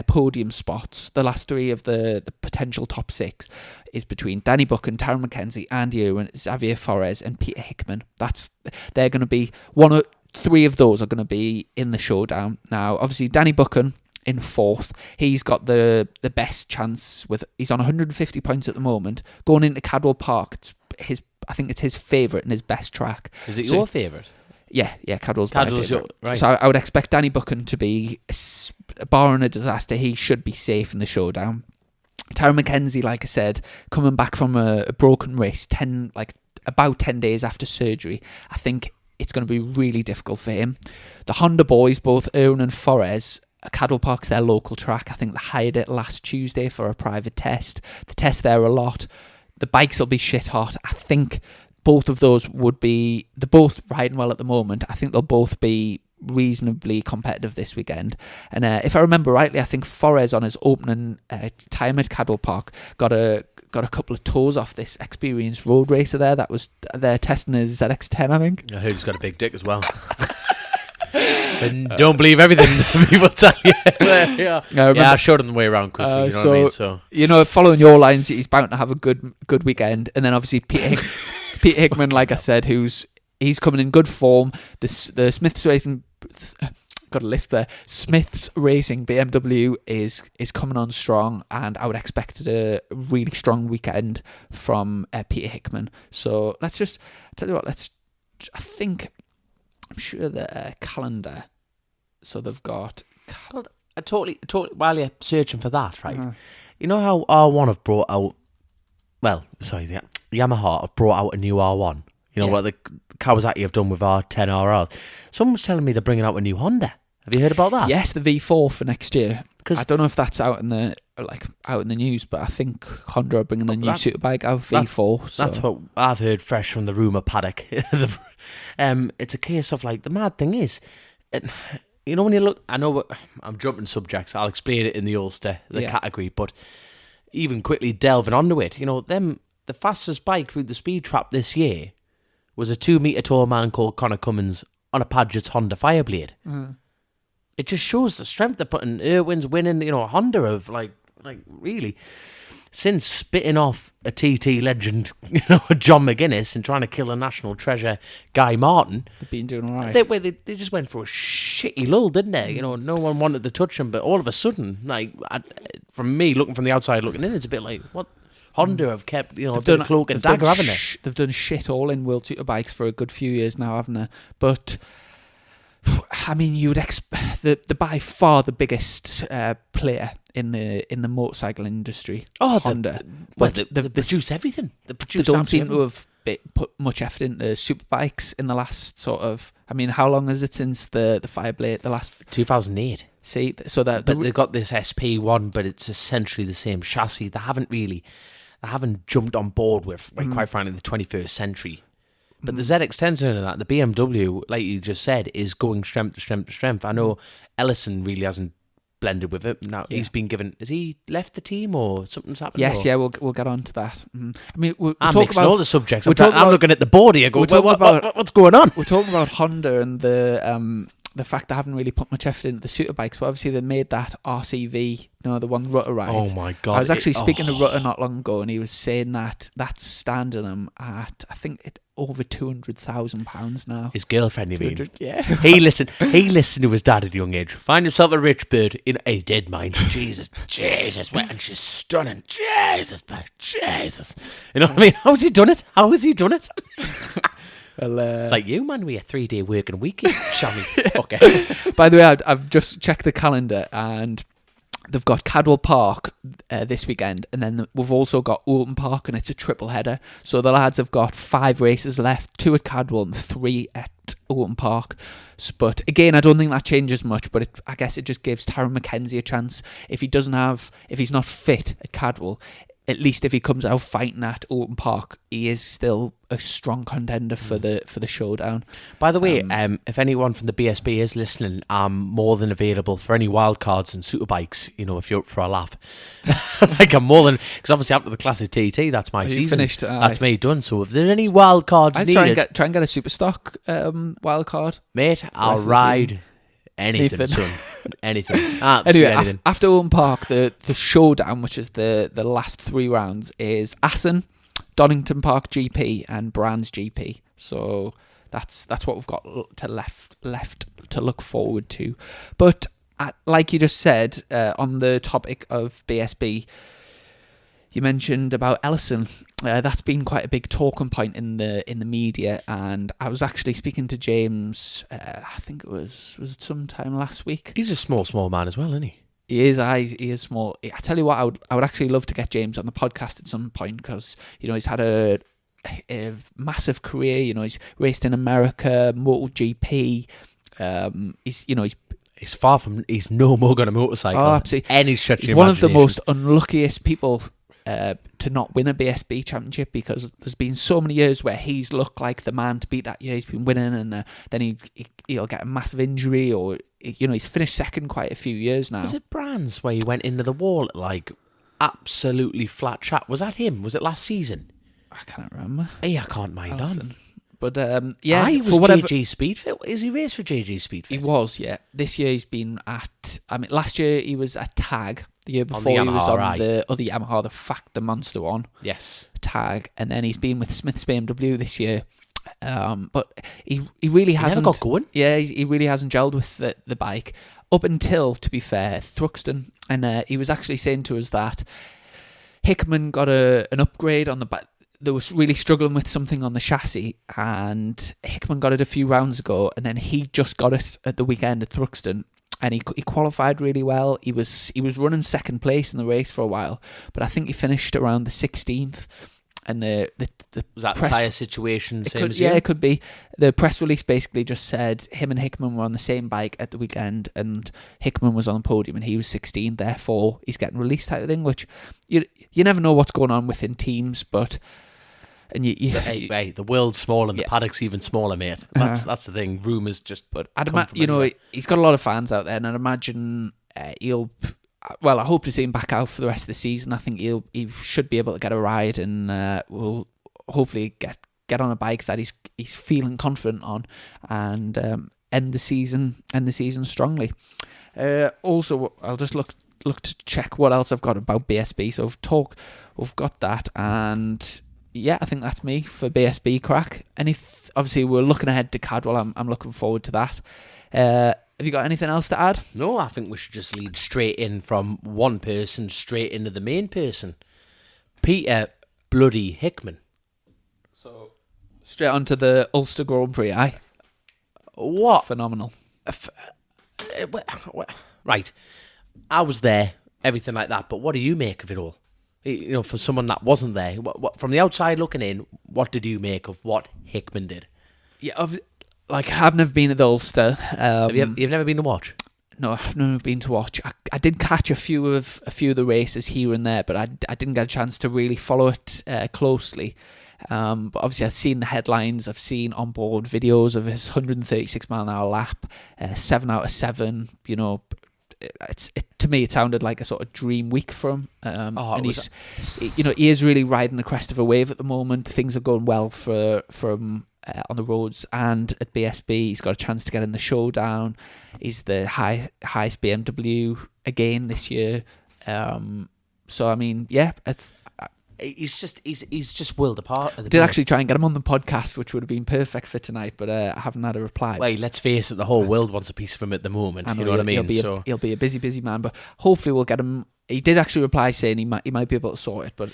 podium spots, the last three of the potential top six, is between Danny Buchan, Tyrone McKenzie, Andy Irwin, Xavier Forés, and Peter Hickman. They're going to be three of those are going to be in the showdown. Now, obviously, Danny Buchan in fourth, he's got the best chance he's on 150 points at the moment. Going into Cadwell Park, I think it's his favourite and his best track. Is it your favourite? Yeah, Cadwell's my favourite. Right. So I would expect Danny Buchan to be, barring a disaster, he should be safe in the showdown. Tyrone McKenzie, like I said, coming back from a broken wrist, about 10 days after surgery, I think it's going to be really difficult for him. The Honda boys, both Irwin and Forés, Cadwell Park's their local track. I think they hired it last Tuesday for a private test. They test there a lot. The bikes will be shit hot. I think both of those they're both riding well at the moment. I think they'll both be reasonably competitive this weekend. And if I remember rightly, I think Forés on his opening time at Cadwell Park got a couple of toes off this experienced road racer there. They're testing his ZX10, I think. I heard he's got a big dick as well. And don't believe everything people tell you. I showed him the way around, Chrissy. You know what I mean? Following your lines, he's bound to have a good weekend. And then obviously Peter Hickman, like I said, he's coming in good form. The Smiths Racing, got a lisp there. Smiths Racing BMW is coming on strong, and I would expect a really strong weekend from Peter Hickman. So let's just tell you what. I'm sure the calendar. So they've got. I totally. While you're searching for that, right? Uh-huh. You know how R1 have brought out. Yamaha have brought out a new R1. You know what the Kawasaki have done with R10 RRs. Someone's telling me they're bringing out a new Honda. Have you heard about that? Yes, the V4 for next year. I don't know if that's out in the news, but I think Honda are bringing a new superbike out, V4. That's what I've heard fresh from the rumour paddock. It's a case of the mad thing is, when you look, I know I'm jumping subjects. I'll explain it in the Ulster category, but even quickly delving onto it, the fastest bike through the speed trap this year was a 2 metre tall man called Connor Cummins on a Padgett's Honda Fireblade. Mm. It just shows the strength they're putting. Irwin's winning, Honda have really, since spitting off a TT legend, John McGuinness, and trying to kill a national treasure, Guy Martin. They've been doing all right. They just went for a shitty lull, didn't they? No one wanted to touch them, but all of a sudden, from me looking from the outside looking in, it's a bit like, what? Honda have kept, done cloak and dagger, haven't they? They've done shit all in World Superbikes for a good few years now, haven't they? But I mean, you would expect the by far the biggest player in the motorcycle industry. Oh, Honda. They produce everything. They don't seem to have put much effort into superbikes in the last sort of. I mean, how long is it since the Fireblade? The last 2008. See, so that they've got this SP1, but it's essentially the same chassis. They haven't jumped on board with, quite frankly, the 21st century. But the ZX10's doing that. The BMW, like you just said, is going strength to strength to strength. I know Ellison really hasn't blended with it. Now he's been given. Has he left the team or something's happened? Yes, we'll get on to that. Mm. I mean, I'm mixing all the subjects. I'm looking at the board here. Going, what's going on? We're talking about Honda and the fact they haven't really put much effort into the superbikes, but obviously they made that RCV, the one Rutter rides. Oh my God. I was actually speaking to Rutter not long ago, and he was saying that that's standing him at, I think, over £200,000 now. His girlfriend, you mean? Yeah. He listened to his dad at a young age. Find yourself a rich bird. He did mind. Jesus, and she's stunning. Jesus, Jesus. You know what I mean? How has he done it? Well, it's like you, man, with a 3-day working week. Shammy fucker. By the way, I've just checked the calendar, and they've got Cadwell Park this weekend, and then we've also got Oulton Park, and it's a triple header. So the lads have got 5 races left, 2 at Cadwell and 3 at Oulton Park. But again, I don't think that changes much, but I guess it just gives Tyrone McKenzie a chance. If he's not fit at Cadwell, at least if he comes out fighting at Oulton Park, he is still a strong contender for the showdown. By the way, if anyone from the BSB is listening, I'm more than available for any wildcards and superbikes, if you're up for a laugh. Like, I'm more than... Because obviously after the Classic TT, that's my season. Finished, that's me done. So if there's any wildcards needed... Try and get a super stock wildcard. Mate, I'll ride anything, son. Anything. Anyway, anything. After Oulton Park, the showdown, which is the last 3 rounds, is Assen, Donington Park GP, and Brands GP. So that's what we've got left to look forward to. But like you just said, on the topic of BSB, you mentioned about Ellison. That's been quite a big talking point in the media, and I was actually speaking to James. I think it was sometime last week. He's a small man as well, isn't he? He is small. I tell you what, I would actually love to get James on the podcast at some point, because he's had a massive career. He's raced in America, MotoGP. He's far from. He's no more going to motorcycle. Oh, absolutely. Any stretch of He's one of the imagination. most unluckiest people to not win a BSB championship, because there's been so many years where he's looked like the man to beat that year. He's been winning, and then he'll get a massive injury, or he's finished second quite a few years now. Was it Brands where he went into the wall at like absolutely flat track? Was that him? Was it last season? I can't remember. Hey, I can't mind on. But yeah, he was for whatever. JG Speedfit. Is he raced for JG Speedfit? He was, yeah. This year he's been at. Last year he was at Tag. The year before Yamaha, he was on right. the other Yamaha, the Monster one. Yes. Tag, and then he's been with Smith's BMW this year. But he really hasn't never got going. Yeah, he really hasn't gelled with the bike up until, to be fair, Thruxton, and he was actually saying to us that Hickman got an upgrade on the bike. They were really struggling with something on the chassis, and Hickman got it a few rounds ago, and then he just got it at the weekend at Thruxton, and he qualified really well. He was running second place in the race for a while, but I think he finished around the 16th. And the was that tyre situation same as you? you? Yeah, it could be. The press release basically just said him and Hickman were on the same bike at the weekend, and Hickman was on the podium and he was 16th. Therefore, he's getting released type of thing. Which you never know what's going on within teams, but. And hey, the world's small and the paddock's even smaller, mate. That's the thing. Rumours just. But I'd imagine, he's got a lot of fans out there, and I'd imagine he'll. Well, I hope to see him back out for the rest of the season. I think he should be able to get a ride, and will hopefully get on a bike that he's feeling confident on, and end the season strongly. Also, I'll just look to check what else I've got about BSB. So we've got that, and yeah, I think that's me for BSB crack. And if obviously we're looking ahead to Cadwell, I'm looking forward to that. Have you got anything else to add? No, I think we should just lead straight in from one person straight into the main person. Peter bloody Hickman. So, straight on to the Ulster Grand Prix, aye? What? Phenomenal. Right. I was there, everything like that, but what do you make of it all? For someone that wasn't there, what from the outside looking in, what did you make of what Hickman did? Yeah, I've never been at the Ulster. You've never been to watch? No, I've never been to watch. I did catch a few of the races here and there, but I didn't get a chance to really follow it closely. But obviously I've seen the headlines, I've seen onboard videos of his 136 mile an hour lap, 7 out of 7, to me it sounded like a sort of dream week for him. He is really riding the crest of a wave at the moment. Things are going well for him on the roads, and at BSB he's got a chance to get in the showdown. He's the highest BMW again this year. So I mean, yeah, he's just world apart. Did actually try and get him on the podcast, which would have been perfect for tonight, but I haven't had a reply. Well, let's face it, the whole world wants a piece of him at the moment. You know what I mean? He'll be a busy man, but hopefully we'll get him he did actually reply saying he might be able to sort it, but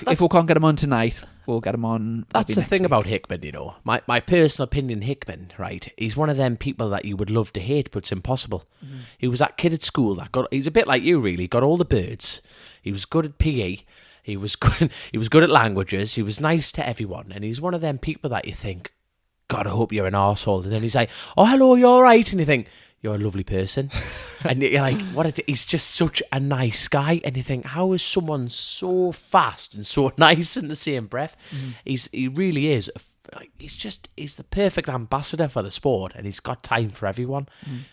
if we can't get him on tonight, we'll get him on. That's the thing about Hickman, you know. My personal opinion, Hickman, right? He's one of them people that you would love to hate, but it's impossible. Mm-hmm. He was that kid at school he's a bit like you, really. Got all the birds. He was good at PE. He was good. He was good at languages. He was nice to everyone, and he's one of them people that you think, God, I hope you're an arsehole. And then he's like, oh, hello, you all right? And you think, you're a lovely person. And you're like, he's just such a nice guy. And you think, how is someone so fast and so nice in the same breath? Mm-hmm. He really is. He's the perfect ambassador for the sport, and he's got time for everyone.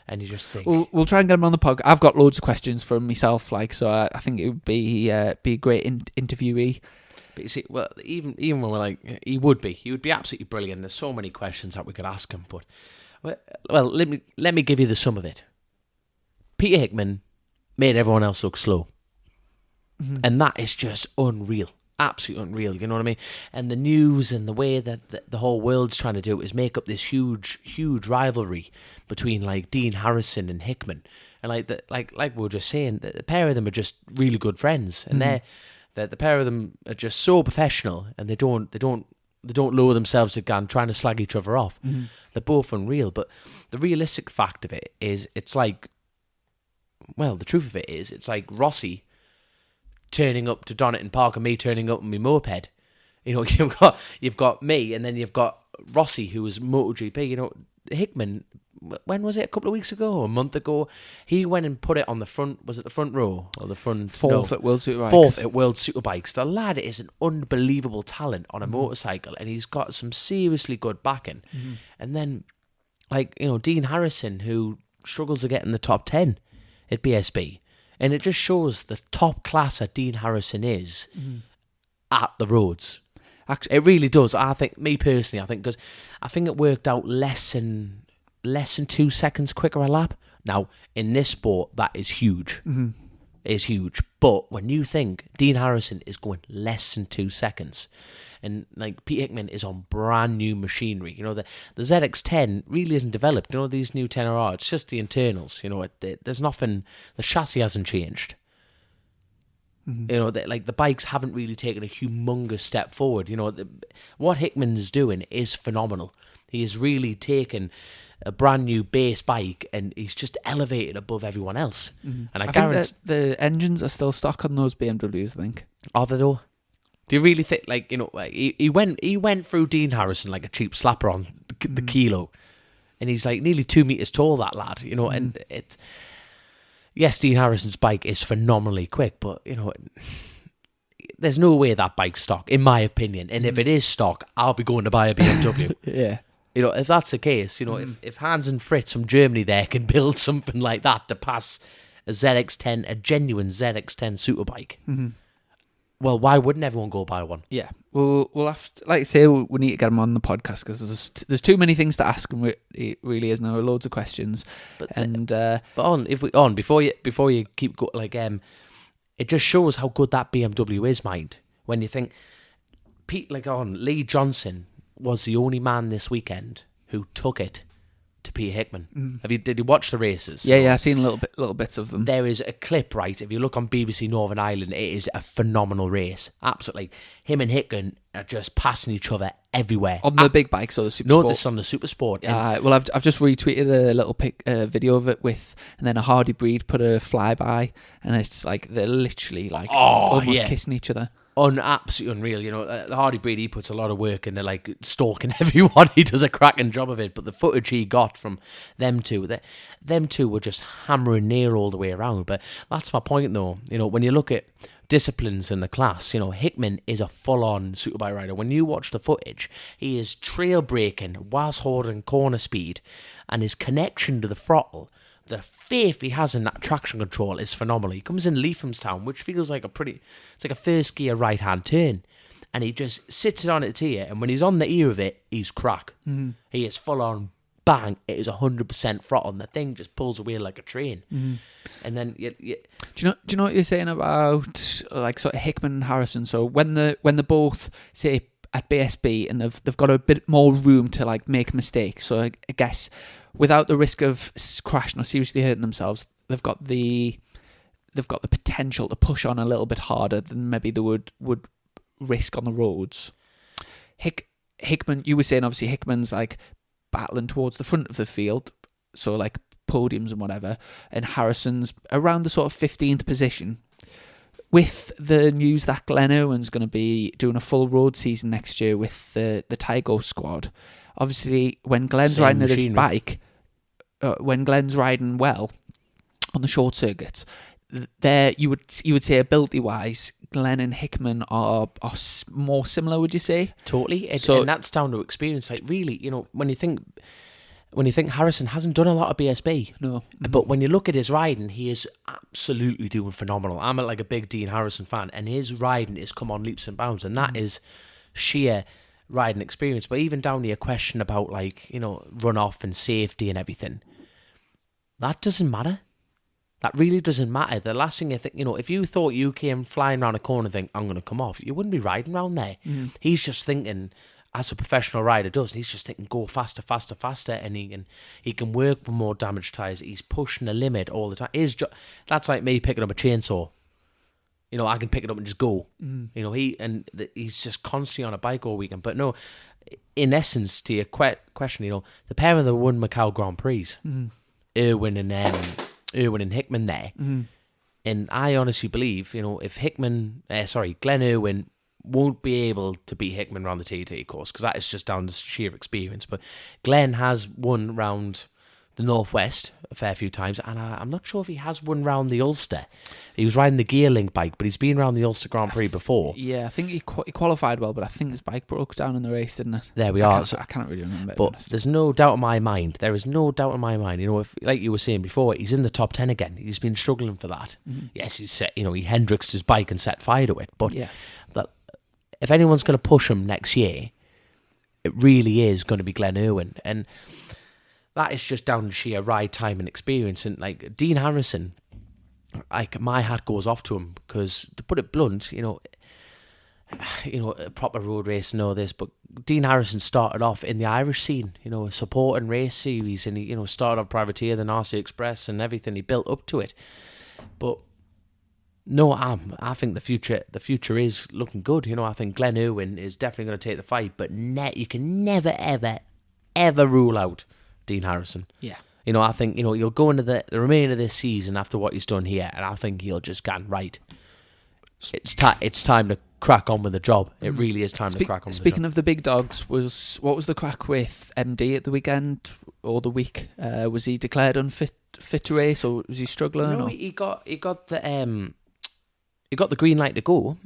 And you just think, we'll try and get him on the podcast. I've got loads of questions from myself, so I think it would be a great interviewee. But you see, well, even when we're like, he would be absolutely brilliant. There's so many questions that we could ask him, but well, let me give you the sum of it. Peter Hickman made everyone else look slow, and that is just unreal, absolutely unreal. You know what I mean? And the news and the way that the whole world's trying to do it is make up this huge rivalry between like Dean Harrison and Hickman, and like we were just saying, the pair of them are just really good friends, and the pair of them are just so professional, and they don't lower themselves again trying to slag each other off. They're both unreal. But the realistic fact of it is, it's like, well, the truth of it is, it's like Rossi turning up to Donington Park and me turning up on my moped. You know, you've got me, and then you've got Rossi, who was MotoGP. You know, Hickman, when was it? A couple of weeks ago, or a month ago, he went and put it on the front. Was it the front row or the front? Fourth at World Superbikes. Fourth at World Superbikes. The lad is an unbelievable talent on a motorcycle, and he's got some seriously good backing. And then, like, you know, Dean Harrison, who struggles to get in the top 10 at BSB, and it just shows the top class that Dean Harrison is at the roads. Actually, it really does. I think, me personally, because I think it worked out less than 2 seconds quicker a lap. Now, in this sport, that is huge. Is huge. But when you think Dean Harrison is going less than 2 seconds, and like Pete Hickman is on brand new machinery, you know, the ZX10 really isn't developed. You know, these new 10R, it's just the internals. You know, there's nothing. The chassis hasn't changed. You know, the bikes haven't really taken a humongous step forward. You know, what Hickman's doing is phenomenal. He has really taken a brand new base bike, and he's just elevated above everyone else. And I guarantee think that the engines are still stock on those BMWs, I think. Are they though? Do you really think, like, you know, he went through Dean Harrison like a cheap slapper on the kilo, and he's like nearly 2 meters tall, that lad, you know, and yes, Dean Harrison's bike is phenomenally quick, but, you know, there's no way that bike's stock, in my opinion. And if it is stock, I'll be going to buy a BMW. Yeah. You know, if that's the case, you know, if Hans and Fritz from Germany there can build something like that to pass a ZX10, a genuine ZX10 superbike, well, why wouldn't everyone go buy one? Yeah. We'll have to, like I say, we need to get him on the podcast, because there's too many things to ask him. It really is. There are loads of questions. Before you keep going, like, it just shows how good that BMW is, mind. When you think Lee Johnson was the only man this weekend who took it to Peter Hickman. Did you watch the races? Yeah, I've seen little bits of them. There is a clip, right? If you look on BBC Northern Ireland, it is a phenomenal race. Absolutely. Him and Hickman are just passing each other everywhere. On the big bikes or the Super Sport? No, this is on the Super Sport. Well, I've just retweeted a little video of it and then a Hardy Breed put a flyby, and it's like they're literally like almost kissing each other. Absolutely unreal. You know, the Hardy Breed, he puts a lot of work into like stalking everyone. He does a cracking job of it. But the footage he got from them two were just hammering near all the way around. But that's my point, though. You know, when you look at disciplines in the class, you know, Hickman is a full-on superbike rider. When you watch the footage, he is trail braking whilst holding corner speed, and his connection to the throttle, the faith he has in that traction control is phenomenal. He comes in Leithamstown, which feels like it's like a first gear right hand turn, and he just sits it on its ear, and when he's on the ear of it, he's crack. He is full on bang. It is 100% throttle, and the thing just pulls away like a train. And then do you know what you're saying about like sort of Hickman and Harrison? So when they're both, say, at BSB, and they've got a bit more room to like make a mistake, so I guess without the risk of crashing or seriously hurting themselves, they've got the they've got the potential to push on a little bit harder than maybe they would risk on the roads. Hickman, you were saying obviously Hickman's like battling towards the front of the field, so like podiums and whatever, and Harrison's around the sort of 15th position. With the news that Glenn Irwin's going to be doing a full road season next year with the Tygo squad, obviously when Glenn's riding at his bike, when Glenn's riding well on the short circuits, there you would say ability wise, Glenn and Hickman are more similar. Would you say? Totally, and that's down to experience. Like really, when you think Harrison hasn't done a lot of BSB, no, but when you look at his riding, he is absolutely doing phenomenal. I'm like a big Dean Harrison fan, and his riding is come on leaps and bounds, and that is sheer riding experience. But even down to your question about like run off and safety and everything, that doesn't matter. That really doesn't matter. The last thing you think, if you thought you came flying around a corner and think, I'm going to come off, you wouldn't be riding around there. He's just thinking, as a professional rider does, he's just thinking, go faster, faster, faster, and he can work with more damaged tyres. He's pushing the limit all the time. That's like me picking up a chainsaw. I can pick it up and just go. He's just constantly on a bike all weekend. But no, in essence, to your question, the pair of them won Macau Grand Prix, Irwin and Hickman there. And I honestly believe, if Glenn Irwin won't be able to beat Hickman around the TT course, because that is just down to sheer experience. But Glenn has won round the Northwest a fair few times, and I'm not sure if he has won round the Ulster. He was riding the Gearlink bike, but he's been around the Ulster Grand Prix before. Yeah, I think he qualified well, but I think his bike broke down in the race, didn't it? There we are. I can't really remember. But there's no doubt in my mind. There is no doubt in my mind. If, like you were saying before, he's in the top 10 again. He's been struggling for that. Yes, he Hendrixed his bike and set fire to it. But if anyone's going to push him next year, it really is going to be Glenn Irwin. And that is just down to sheer ride time and experience. And like Dean Harrison, like my hat goes off to him, because to put it blunt, a proper road race and all this, but Dean Harrison started off in the Irish scene, supporting race series, and he, started off privateer, then RC Express and everything. He built up to it. But no, I think the future is looking good. I think Glenn Irwin is definitely going to take the fight, but you can never, ever, ever rule out Dean Harrison. Yeah. I think, you'll go into the remainder of this season after what he's done here, and I think he'll just get right. It's time to crack on with the job. It really is time to crack on with the job. Speaking of the big dogs, what was the crack with MD at the weekend or the week? Was he declared unfit to race, or was he struggling? No, he got the green light to go.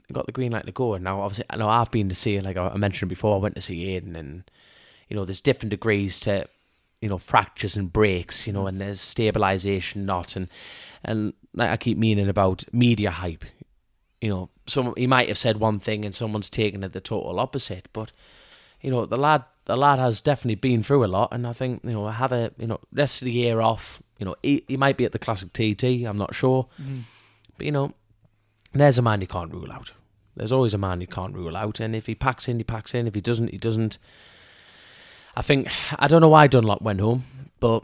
And now, obviously, I know I've been to see, like I mentioned before, I went to see Aiden, and there's different degrees to fractures and breaks, and there's stabilisation not, and like I keep meaning about media hype. He might have said one thing and someone's taken it the total opposite, but the lad has definitely been through a lot, and I think have a rest of the year off. He might be at the Classic TT, I'm not sure, but there's a man you can't rule out. There's always a man you can't rule out, and if he packs in, he packs in. If he doesn't, he doesn't. I don't know why Dunlop went home, but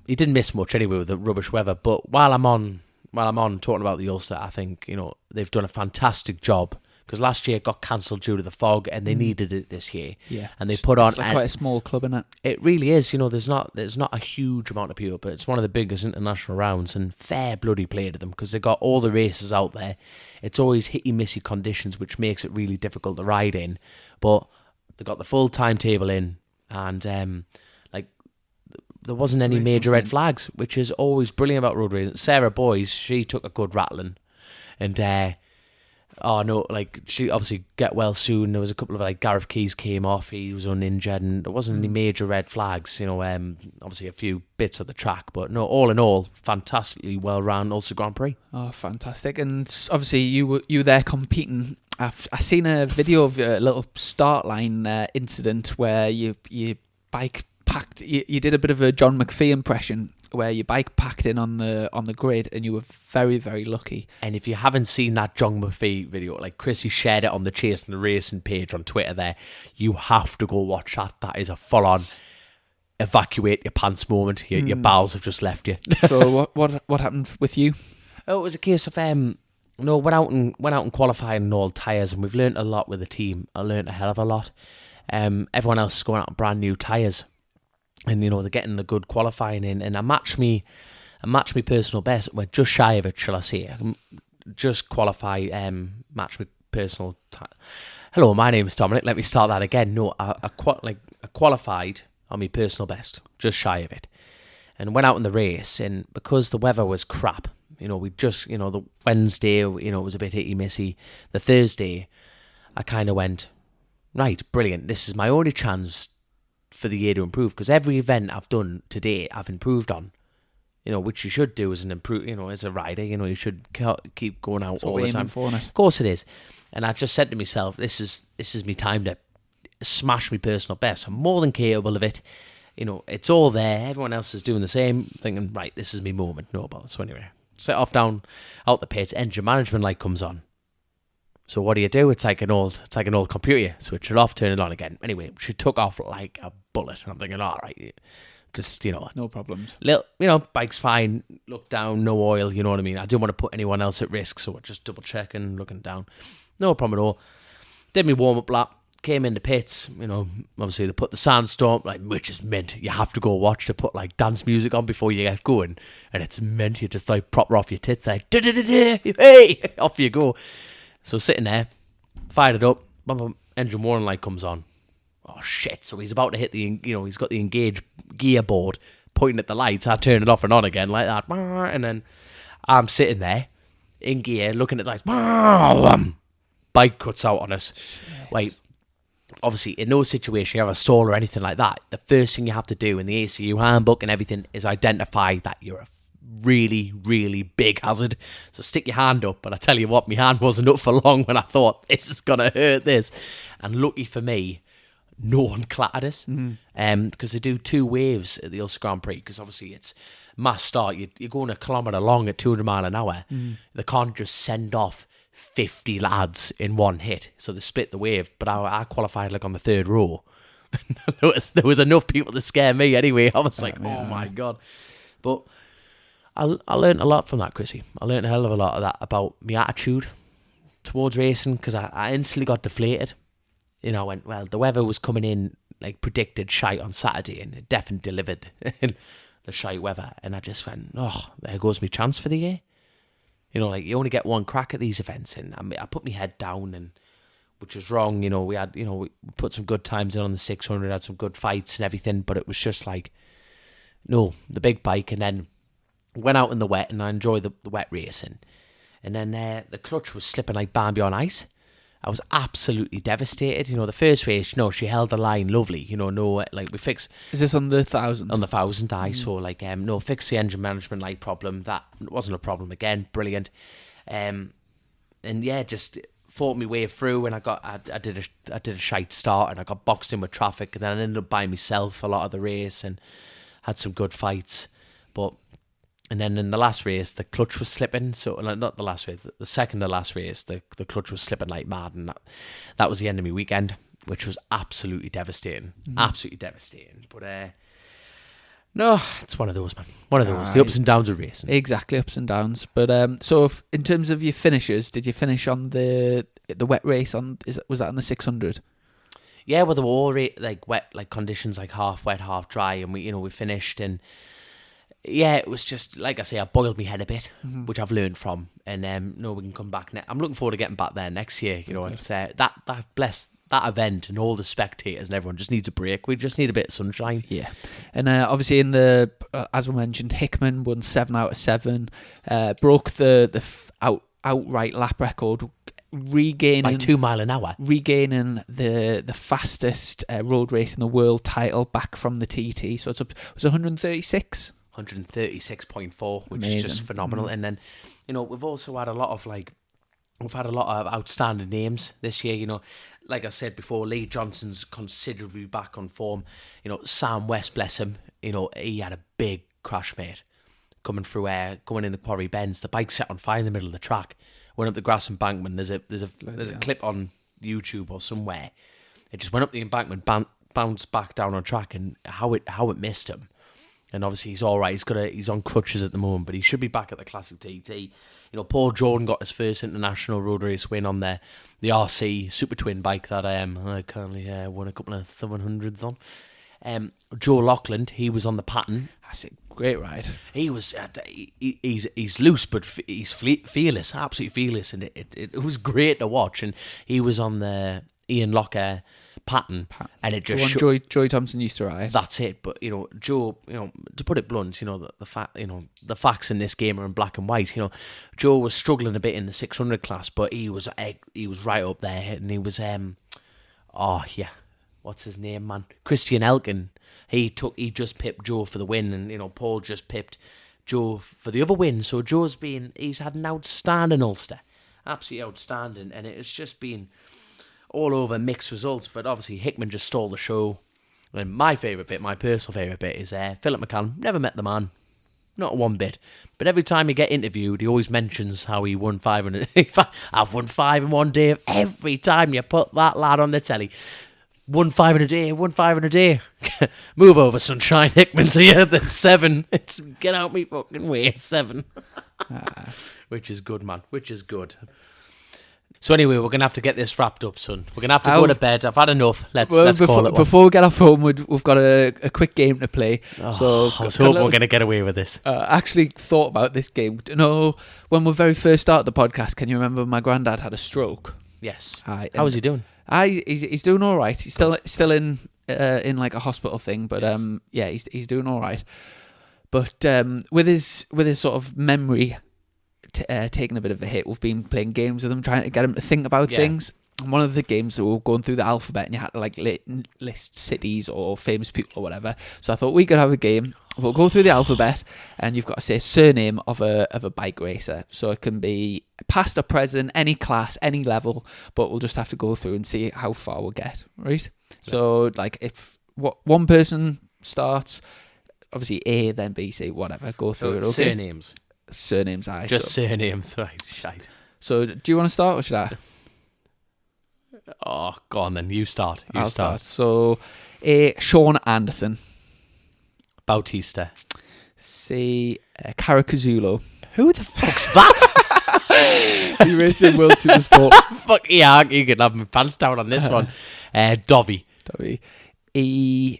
he didn't miss much anyway with the rubbish weather. But while I'm on talking about the Ulster, I think they've done a fantastic job, because last year it got cancelled due to the fog, and they needed it this year. Yeah, and they put on. It's like quite a small club, isn't it? It really is. There's not a huge amount of people, but it's one of the biggest international rounds, and fair bloody play to them, because they got all the races out there. It's always hitty missy conditions, which makes it really difficult to ride in, but they got the full timetable in. And there wasn't any major red flags, which is always brilliant about road racing. Sarah Boyes, she took a good rattling, and she obviously get well soon. There was a couple of Gareth Keys came off, he was uninjured, and there wasn't any major red flags. Obviously a few bits of the track, but no, all in all, fantastically well run Ulster Grand Prix. Oh, fantastic! And obviously you were there competing. I've seen a video of a little start line incident where you bike packed. You did a bit of a John McPhee impression, where your bike packed in on the grid, and you were very, very lucky. And if you haven't seen that John McPhee video, like Chrissy shared it on the Chase and the Racing page on Twitter, there, you have to go watch that. That is a full on evacuate your pants moment. Your bowels have just left you. So what happened with you? Oh, it was a case of no, went out and qualified on old tyres, and we've learnt a lot with the team. I learnt a hell of a lot. Everyone else is going out on brand new tyres, and they're getting the good qualifying in. And I matched me personal best. We're just shy of it, shall I say? Just qualify. Match me personal. Hello, my name is Dominic. Let me start that again. No, I qualified on my personal best, just shy of it, and went out in the race. And because the weather was crap, we just, the Wednesday, it was a bit hitty missy. The Thursday, I kind of went, right, brilliant. This is my only chance for the year to improve, because every event I've done today, I've improved on. Which you should do as an improve. As a rider, you should keep going out all the time. Of course it is. And I just said to myself, this is my time to smash my personal best. I'm more than capable of it. It's all there. Everyone else is doing the same. Thinking, right, this is my moment. No bother. So anyway, set off down out the pits. Engine management light comes on. So what do? It's like an old computer. Switch it off, turn it on again. Anyway, she took off like a bullet. And I'm thinking, all right. Just, no problems. Little, bike's fine. Look down, no oil, you know what I mean? I didn't want to put anyone else at risk, so I just double checking, looking down. No problem at all. Did my warm-up lap, came in the pits, obviously they put the sandstorm, which is meant you have to go watch. To put dance music on before you get going, and it's meant you just proper off your tits, hey, off you go. So sitting there, fired it up, engine warning light comes on. Oh shit, so he's about to hit he's got the engage gear board pointing at the lights. I turn it off and on again like that, and then I'm sitting there in gear looking at the lights. Bike cuts out on us. Shit. Obviously in no situation you have a stall or anything like that, the first thing you have to do in the ACU handbook and everything is identify that you're a really, really big hazard. So stick your hand up, but I tell you what, my hand wasn't up for long when I thought, this is going to hurt this. And lucky for me, no one clattered us, because they do 2 waves at the Ulster Grand Prix, because obviously it's mass start. You're going a kilometre long at 200 mile an hour. They can't just send off 50 lads in one hit, so they split the wave. But I qualified on the 3rd row. there was enough people to scare me anyway. I was like, oh my God. But I learned a lot from that, Chrissy. I learned a hell of a lot of that about my attitude towards racing, because I instantly got deflated. I went, well, the weather was coming in predicted shite on Saturday, and it definitely delivered the shite weather. And I just went, oh, there goes my chance for the year. You only get one crack at these events. And I put my head down, and which was wrong. We had, we put some good times in on the 600, had some good fights and everything, but it was just no, the big bike. And then went out in the wet, and I enjoyed the wet racing. And then the clutch was slipping like Bambi on ice. I was absolutely devastated. The first race, she held the line lovely. We fixed... Is this on the 1,000? On the 1,000, So, fix the engine management light problem. That wasn't a problem again. Brilliant. And yeah, just fought my way through, and I did a shite start, and I got boxed in with traffic, and then I ended up by myself a lot of the race, and had some good fights. And then in the last race, the clutch was slipping. So, not the last race, the second to last race, the clutch was slipping like mad. And that was the end of my weekend, which was absolutely devastating. Absolutely devastating. But, no, it's one of those, man. One of those. The ups and downs of racing. Exactly, ups and downs. But, so in terms of your finishes, did you finish on the wet race? Was that on the 600? Yeah, well, they were all wet, conditions, half wet, half dry. And we finished, and... Yeah, it was just, like I say, I boiled my head a bit, which I've learned from. And we can come back. I'm looking forward to getting back there next year. It's that event, and all the spectators and everyone just needs a break. We just need a bit of sunshine. Yeah. And obviously as we mentioned, Hickman won 7 out of 7, broke the outright lap record, regaining by 2 mile an hour, regaining the fastest road race in the world title back from the TT. So it was 136. 136.4, which Amazing. Is just phenomenal. And then, we've also had a lot of outstanding names this year. Like I said before, Lee Johnson's considerably back on form. Sam West, bless him. He had a big crash, mate, coming in the quarry bends. The bike set on fire in the middle of the track. Went up the grass embankment. There's a clip on YouTube or somewhere. It just went up the embankment, bounced back down on track, and how it missed him. and obviously he's all right. He's on crutches at the moment, but he should be back at the Classic TT. You know, Paul Jordan got his first international road race win on the RC Super Twin bike that I currently won a couple of 700s on. Joe Loughlin, he was on the Pattern. That's a great ride. He was he's loose, but he's fearless, absolutely fearless, and it was great to watch. And he was on the Ian Locker Pattern, and it just the one Joey Thompson used to ride. That's it. But you know, Joe, you know, to put it blunt, you know, the facts in this game are in black and white. You know, Joe was struggling a bit in the 600 class, but he was right up there, and he was what's his name, man? Christian Elkin. He just pipped Joe for the win, and you know, Paul just pipped Joe for the other win. So he's had an outstanding Ulster, absolutely outstanding, and it's just been all over mixed results. But obviously Hickman just stole the show. And my personal favourite bit is Philip McCann. Never met the man, not one bit. But every time he get interviewed, he always mentions how he won 500. I've won 5 in one day. Every time you put that lad on the telly. Won 5 in a day. Move over, sunshine. Hickman's here. That's 7. It's get out me fucking way. 7. Which is good, man. Which is good. So anyway, we're gonna have to get this wrapped up, son. We're gonna have to go to bed. I've had enough. Let's call it one. Before we get off home, we've got a quick game to play. So I was hoping we're gonna get away with this. I actually thought about this game. You know, when we very first started the podcast, can you remember my granddad had a stroke? Yes. How was he doing? He's doing all right. He's still in like a hospital thing, but yes. He's doing all right. But with his sort of memory taking a bit of a hit, we've been playing games with him, trying to get him to think about things. And one of the games that we were going through the alphabet, and you had to like list cities or famous people or whatever. So I thought we could have a game. We'll go through the alphabet, and you've got to say surname of a bike racer. So it can be past or present, any class, any level, but we'll just have to go through and see how far we'll get, right? Yeah. So like if one person starts, obviously A, then B, C, whatever, go through it. Okay? Surnames, just surnames, right. So do you want to start or should I? Oh, go on then. You start. I'll start. So A, Sean Anderson. Bautista. C, Caracazzulo. Who the fuck's that? He raced in World Supersport. Fuck yeah, you could have my pants down on this one. Dovey. E,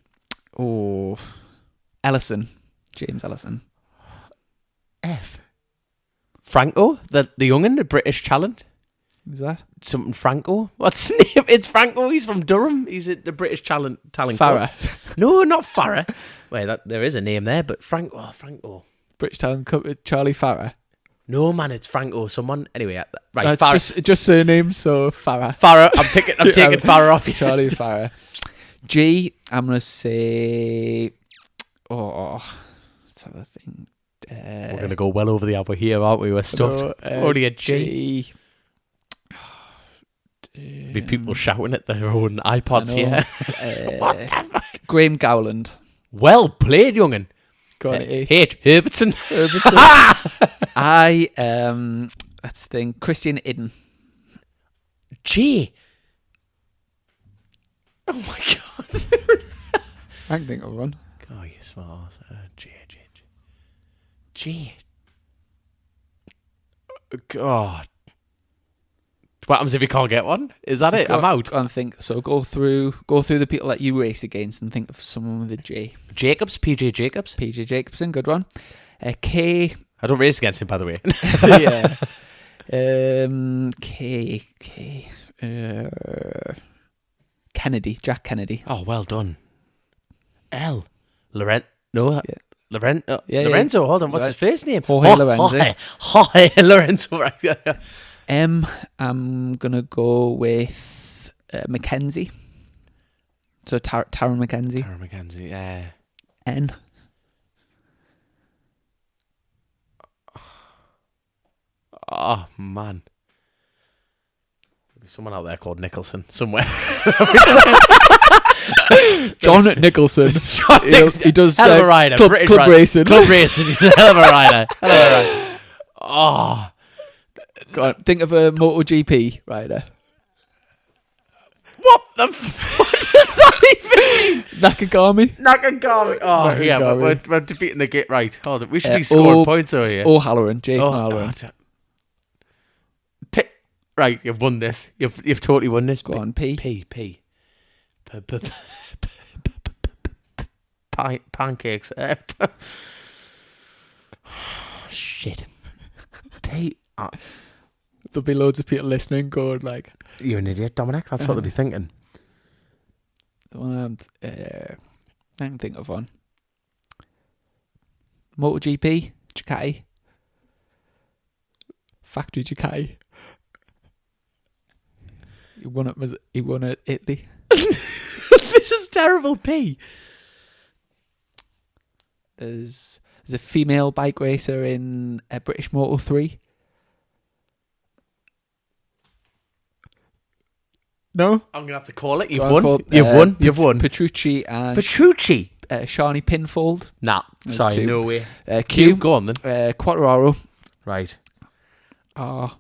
Ellison. James Ellison. F. Franco, the young'un, the British talent. Who's that? Something Franco. What's his name? It's Franco. He's from Durham. He's the British talent. Farah. No, not Farah. Wait, there is a name there, but Franco. British talent. Charlie Farah. No, man, it's Franco. Someone. Anyway, right. No, it's just surnames. So Farah. I'm taking Farah off you. Charlie Farah. G. I'm gonna say. Let's have a thing. We're gonna go well over the hour here, aren't we? We're stuffed. Only a G. Be people shouting at their own iPods here. What the fuck? Graham Gowland. Well played, young'un. Got it. Hate Herbertson. Let's think. Christian Idden. G. Oh my god. I can think of one. Oh, you smart. G. God. What happens if you can't get one? Is that it? I'm out. I think so. Go through the people that you race against and think of someone with a J. Jacobs, PJ Jacobs. PJ Jacobson, good one. K. I don't race against him, by the way. Yeah. K. Kennedy, Jack Kennedy. Oh, well done. L. Lorenzo. Lorenzo. Yeah. Hold on. What's his first name? Jorge Lorenzo. Jorge Lorenzo. Right. M. I'm gonna go with Mackenzie. So Taron Mackenzie. Yeah. N. Oh man. There'll be someone out there called Nicholson somewhere. John Nicholson. He does hell of a rider. Club racing. Club racing. He's a hell of a rider. Oh. Go on, think of a MotoGP rider. What the fuck? Does that even mean? Nakagami. Nakagami. Oh, yeah, Nakagami. we're defeating the gate. Right, hold on. We should be scoring points over here. O'Halloran, Jason O'Halloran. Right, you've won this. You've totally won this. Go on, P. Pancakes. Shit. P. There'll be loads of people listening going like, You're an idiot, Dominic. That's what they'll be thinking. The one I can think of one. MotoGP, Ducati. Factory Ducati. He won at Italy. This is terrible, P. There's a female bike racer in British Moto 3. No? I'm going to have to call it. You've Go on, won. call- You've won. Petrucci and Petrucci. Shani Pinfold. Nah, There's sorry, two. no way. Q. Go on then. Quattraro. Right. Ah.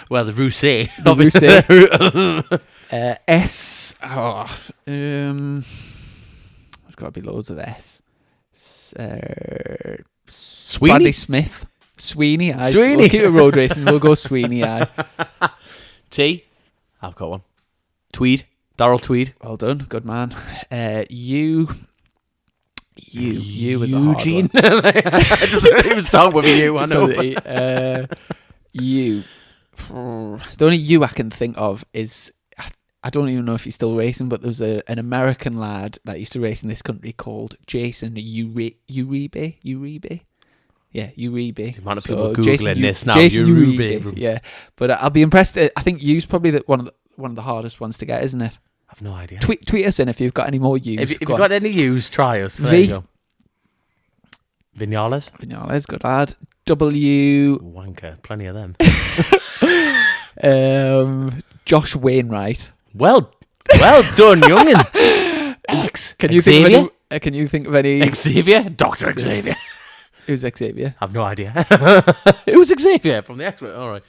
Well, the Rousset. The Rousset. S. Oh, there's got to be loads of S. Sweeney? Bradley Smith. Sweeney. Aye. Sweeney. We'll keep it road racing. We'll go Sweeney. Aye. T. I've got one. Tweed. Darrell Tweed. Well done. Good man. U is a hard Eugene. one. I just even start with you. I know. U. The only U I can think of is, I don't even know if he's still racing, but there's an American lad that used to race in this country called Jason Uribe. Yeah, Uribe. The amount of So people Googling Jason this now. Jason Uribe. Yeah, but I'll be impressed. I think U's probably one of the hardest ones to get, isn't it? I've no idea. Tweet us in if you've got any more U's. If you've got any U's, try us. There V. you go. Viñales, good lad. W. Wanker. Plenty of them. Josh Wainwright. Well done, youngin. X. Can you think of any? Xavier? Dr. Xavier. Who's Xavier? I've no idea. Who's Xavier from the X? All right.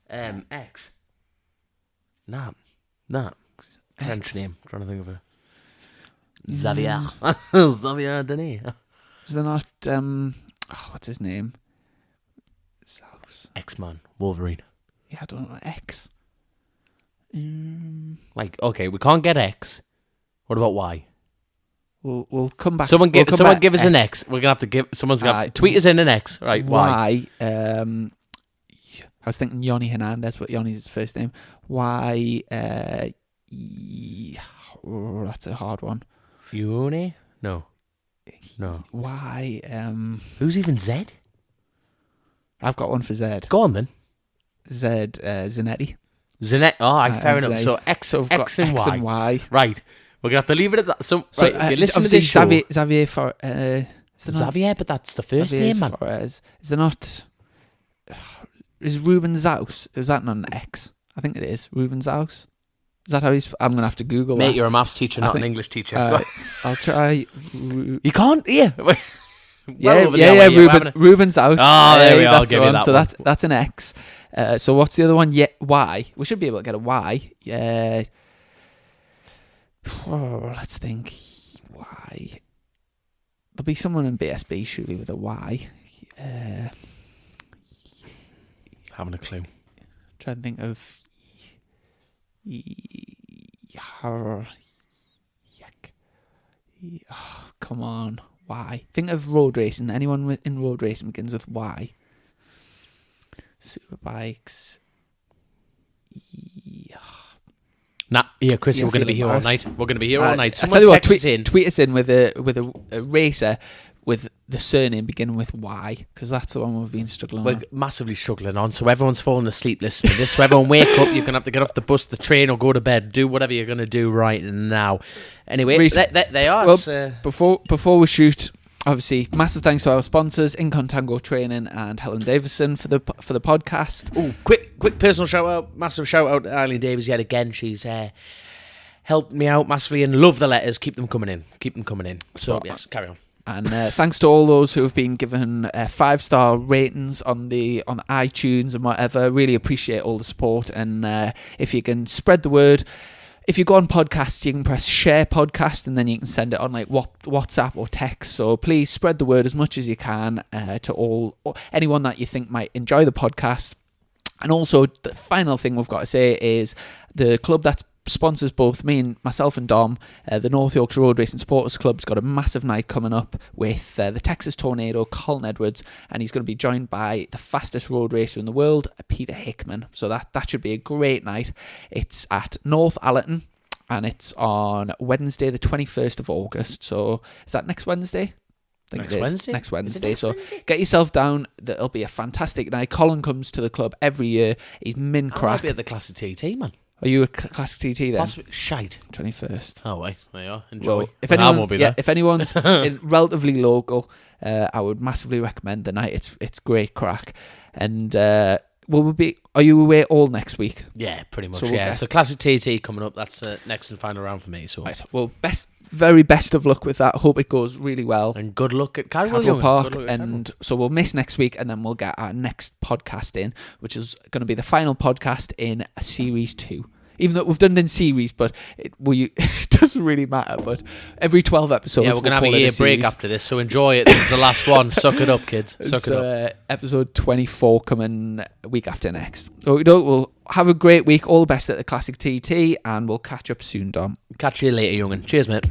X. Nah. French name. Trying to think of a Xavier. Xavier Denis. Is there not? What's his name? X-Man. Wolverine. Yeah, I don't know. X. Like, okay, we can't get X. What about Y? We'll come back. Someone give us an X. We're gonna have to give. Someone's gonna tweet us in an X. Right? Y. I was thinking Yoni Hernandez, but Yoni's his first name. Y. That's a hard one. Uni? No. Y. Who's even Z? I've got one for Z. Go on then. Z. Zanetti. Zanetti. Oh, fair enough. So X and Y. Right. We're gonna have to leave it at that. So right, if you listen to this show, Xavier for Xavier, but that's the first name, man. Is there not? Is Ruben Zaus? Is that not an X? I think it is. Ruben Zaus. Is that how he's? I'm gonna have to Google. Mate, that. you're a maths teacher, not an English teacher. I'll try. You can't. Yeah. Ruben Zaus. Oh, there we are. I'll give you that So one. that's an X. So what's the other one? Yeah, Y. We should be able to get a Y. Yeah. Let's think. Y. There'll be someone in BSB surely with a Y. Having a clue. Trying to think of. Oh, come on. Y. Think of road racing. Anyone in road racing begins with Y. Superbikes. Chrissy, we're going to be here all night. We're going to be here all night. I tell you what, tweet us in with a racer with the surname beginning with Y, because that's the one we've been struggling on. We're massively struggling on, so everyone's falling asleep listening to this. So everyone wake up. You're going to have to get off the bus, the train, or go to bed. Do whatever you're going to do right now. Anyway, they are. Well, before we shoot, obviously, massive thanks to our sponsors, Incontango Training and Helen Davison for the podcast. Oh, quick personal shout out, massive shout out to Eileen Davies yet again. She's helped me out massively and love the letters. Keep them coming in. So yes, carry on. And thanks to all those who have been given 5-star ratings on the iTunes and whatever. Really appreciate all the support. And if you can spread the word, if you go on podcasts, you can press share podcast, and then you can send it on like WhatsApp or text. So please spread the word as much as you can to anyone that you think might enjoy the podcast. And also, the final thing we've got to say is the club that sponsors both myself and Dom, the North Yorkshire Road Racing Supporters Club's got a massive night coming up with the Texas Tornado, Colin Edwards, and he's going to be joined by the fastest road racer in the world, Peter Hickman. So that should be a great night. It's at North Allerton, and it's on Wednesday, the 21st of August. So is that next Wednesday? Next Wednesday. So get yourself down. It'll be a fantastic night. Colin comes to the club every year. He's min crack. I'll be at the Classic TT, man. Are you a Classic TT then? Possibly. Shite. 21st. Oh, wait. There you are. Enjoy. Well, if I won't be there. if anyone's relatively local, I would massively recommend the night. It's great crack. And are you away all next week? Yeah, pretty much. So Classic TT coming up. That's next and final round for me. So right. Well, very best of luck with that. Hope it goes really well. And good luck at Cadwell Park. So we'll miss next week, and then we'll get our next podcast in, which is going to be the final podcast in Series 2. Even though we've done it in series, but it doesn't really matter. But every 12 episodes, we're going to have a year break after this, so enjoy it. This is the last one. Suck it up, kids. Suck it up. Episode 24 coming week after next. So we'll have a great week. All the best at the Classic TT, and we'll catch up soon, Dom. Catch you later, young'un. Cheers, mate.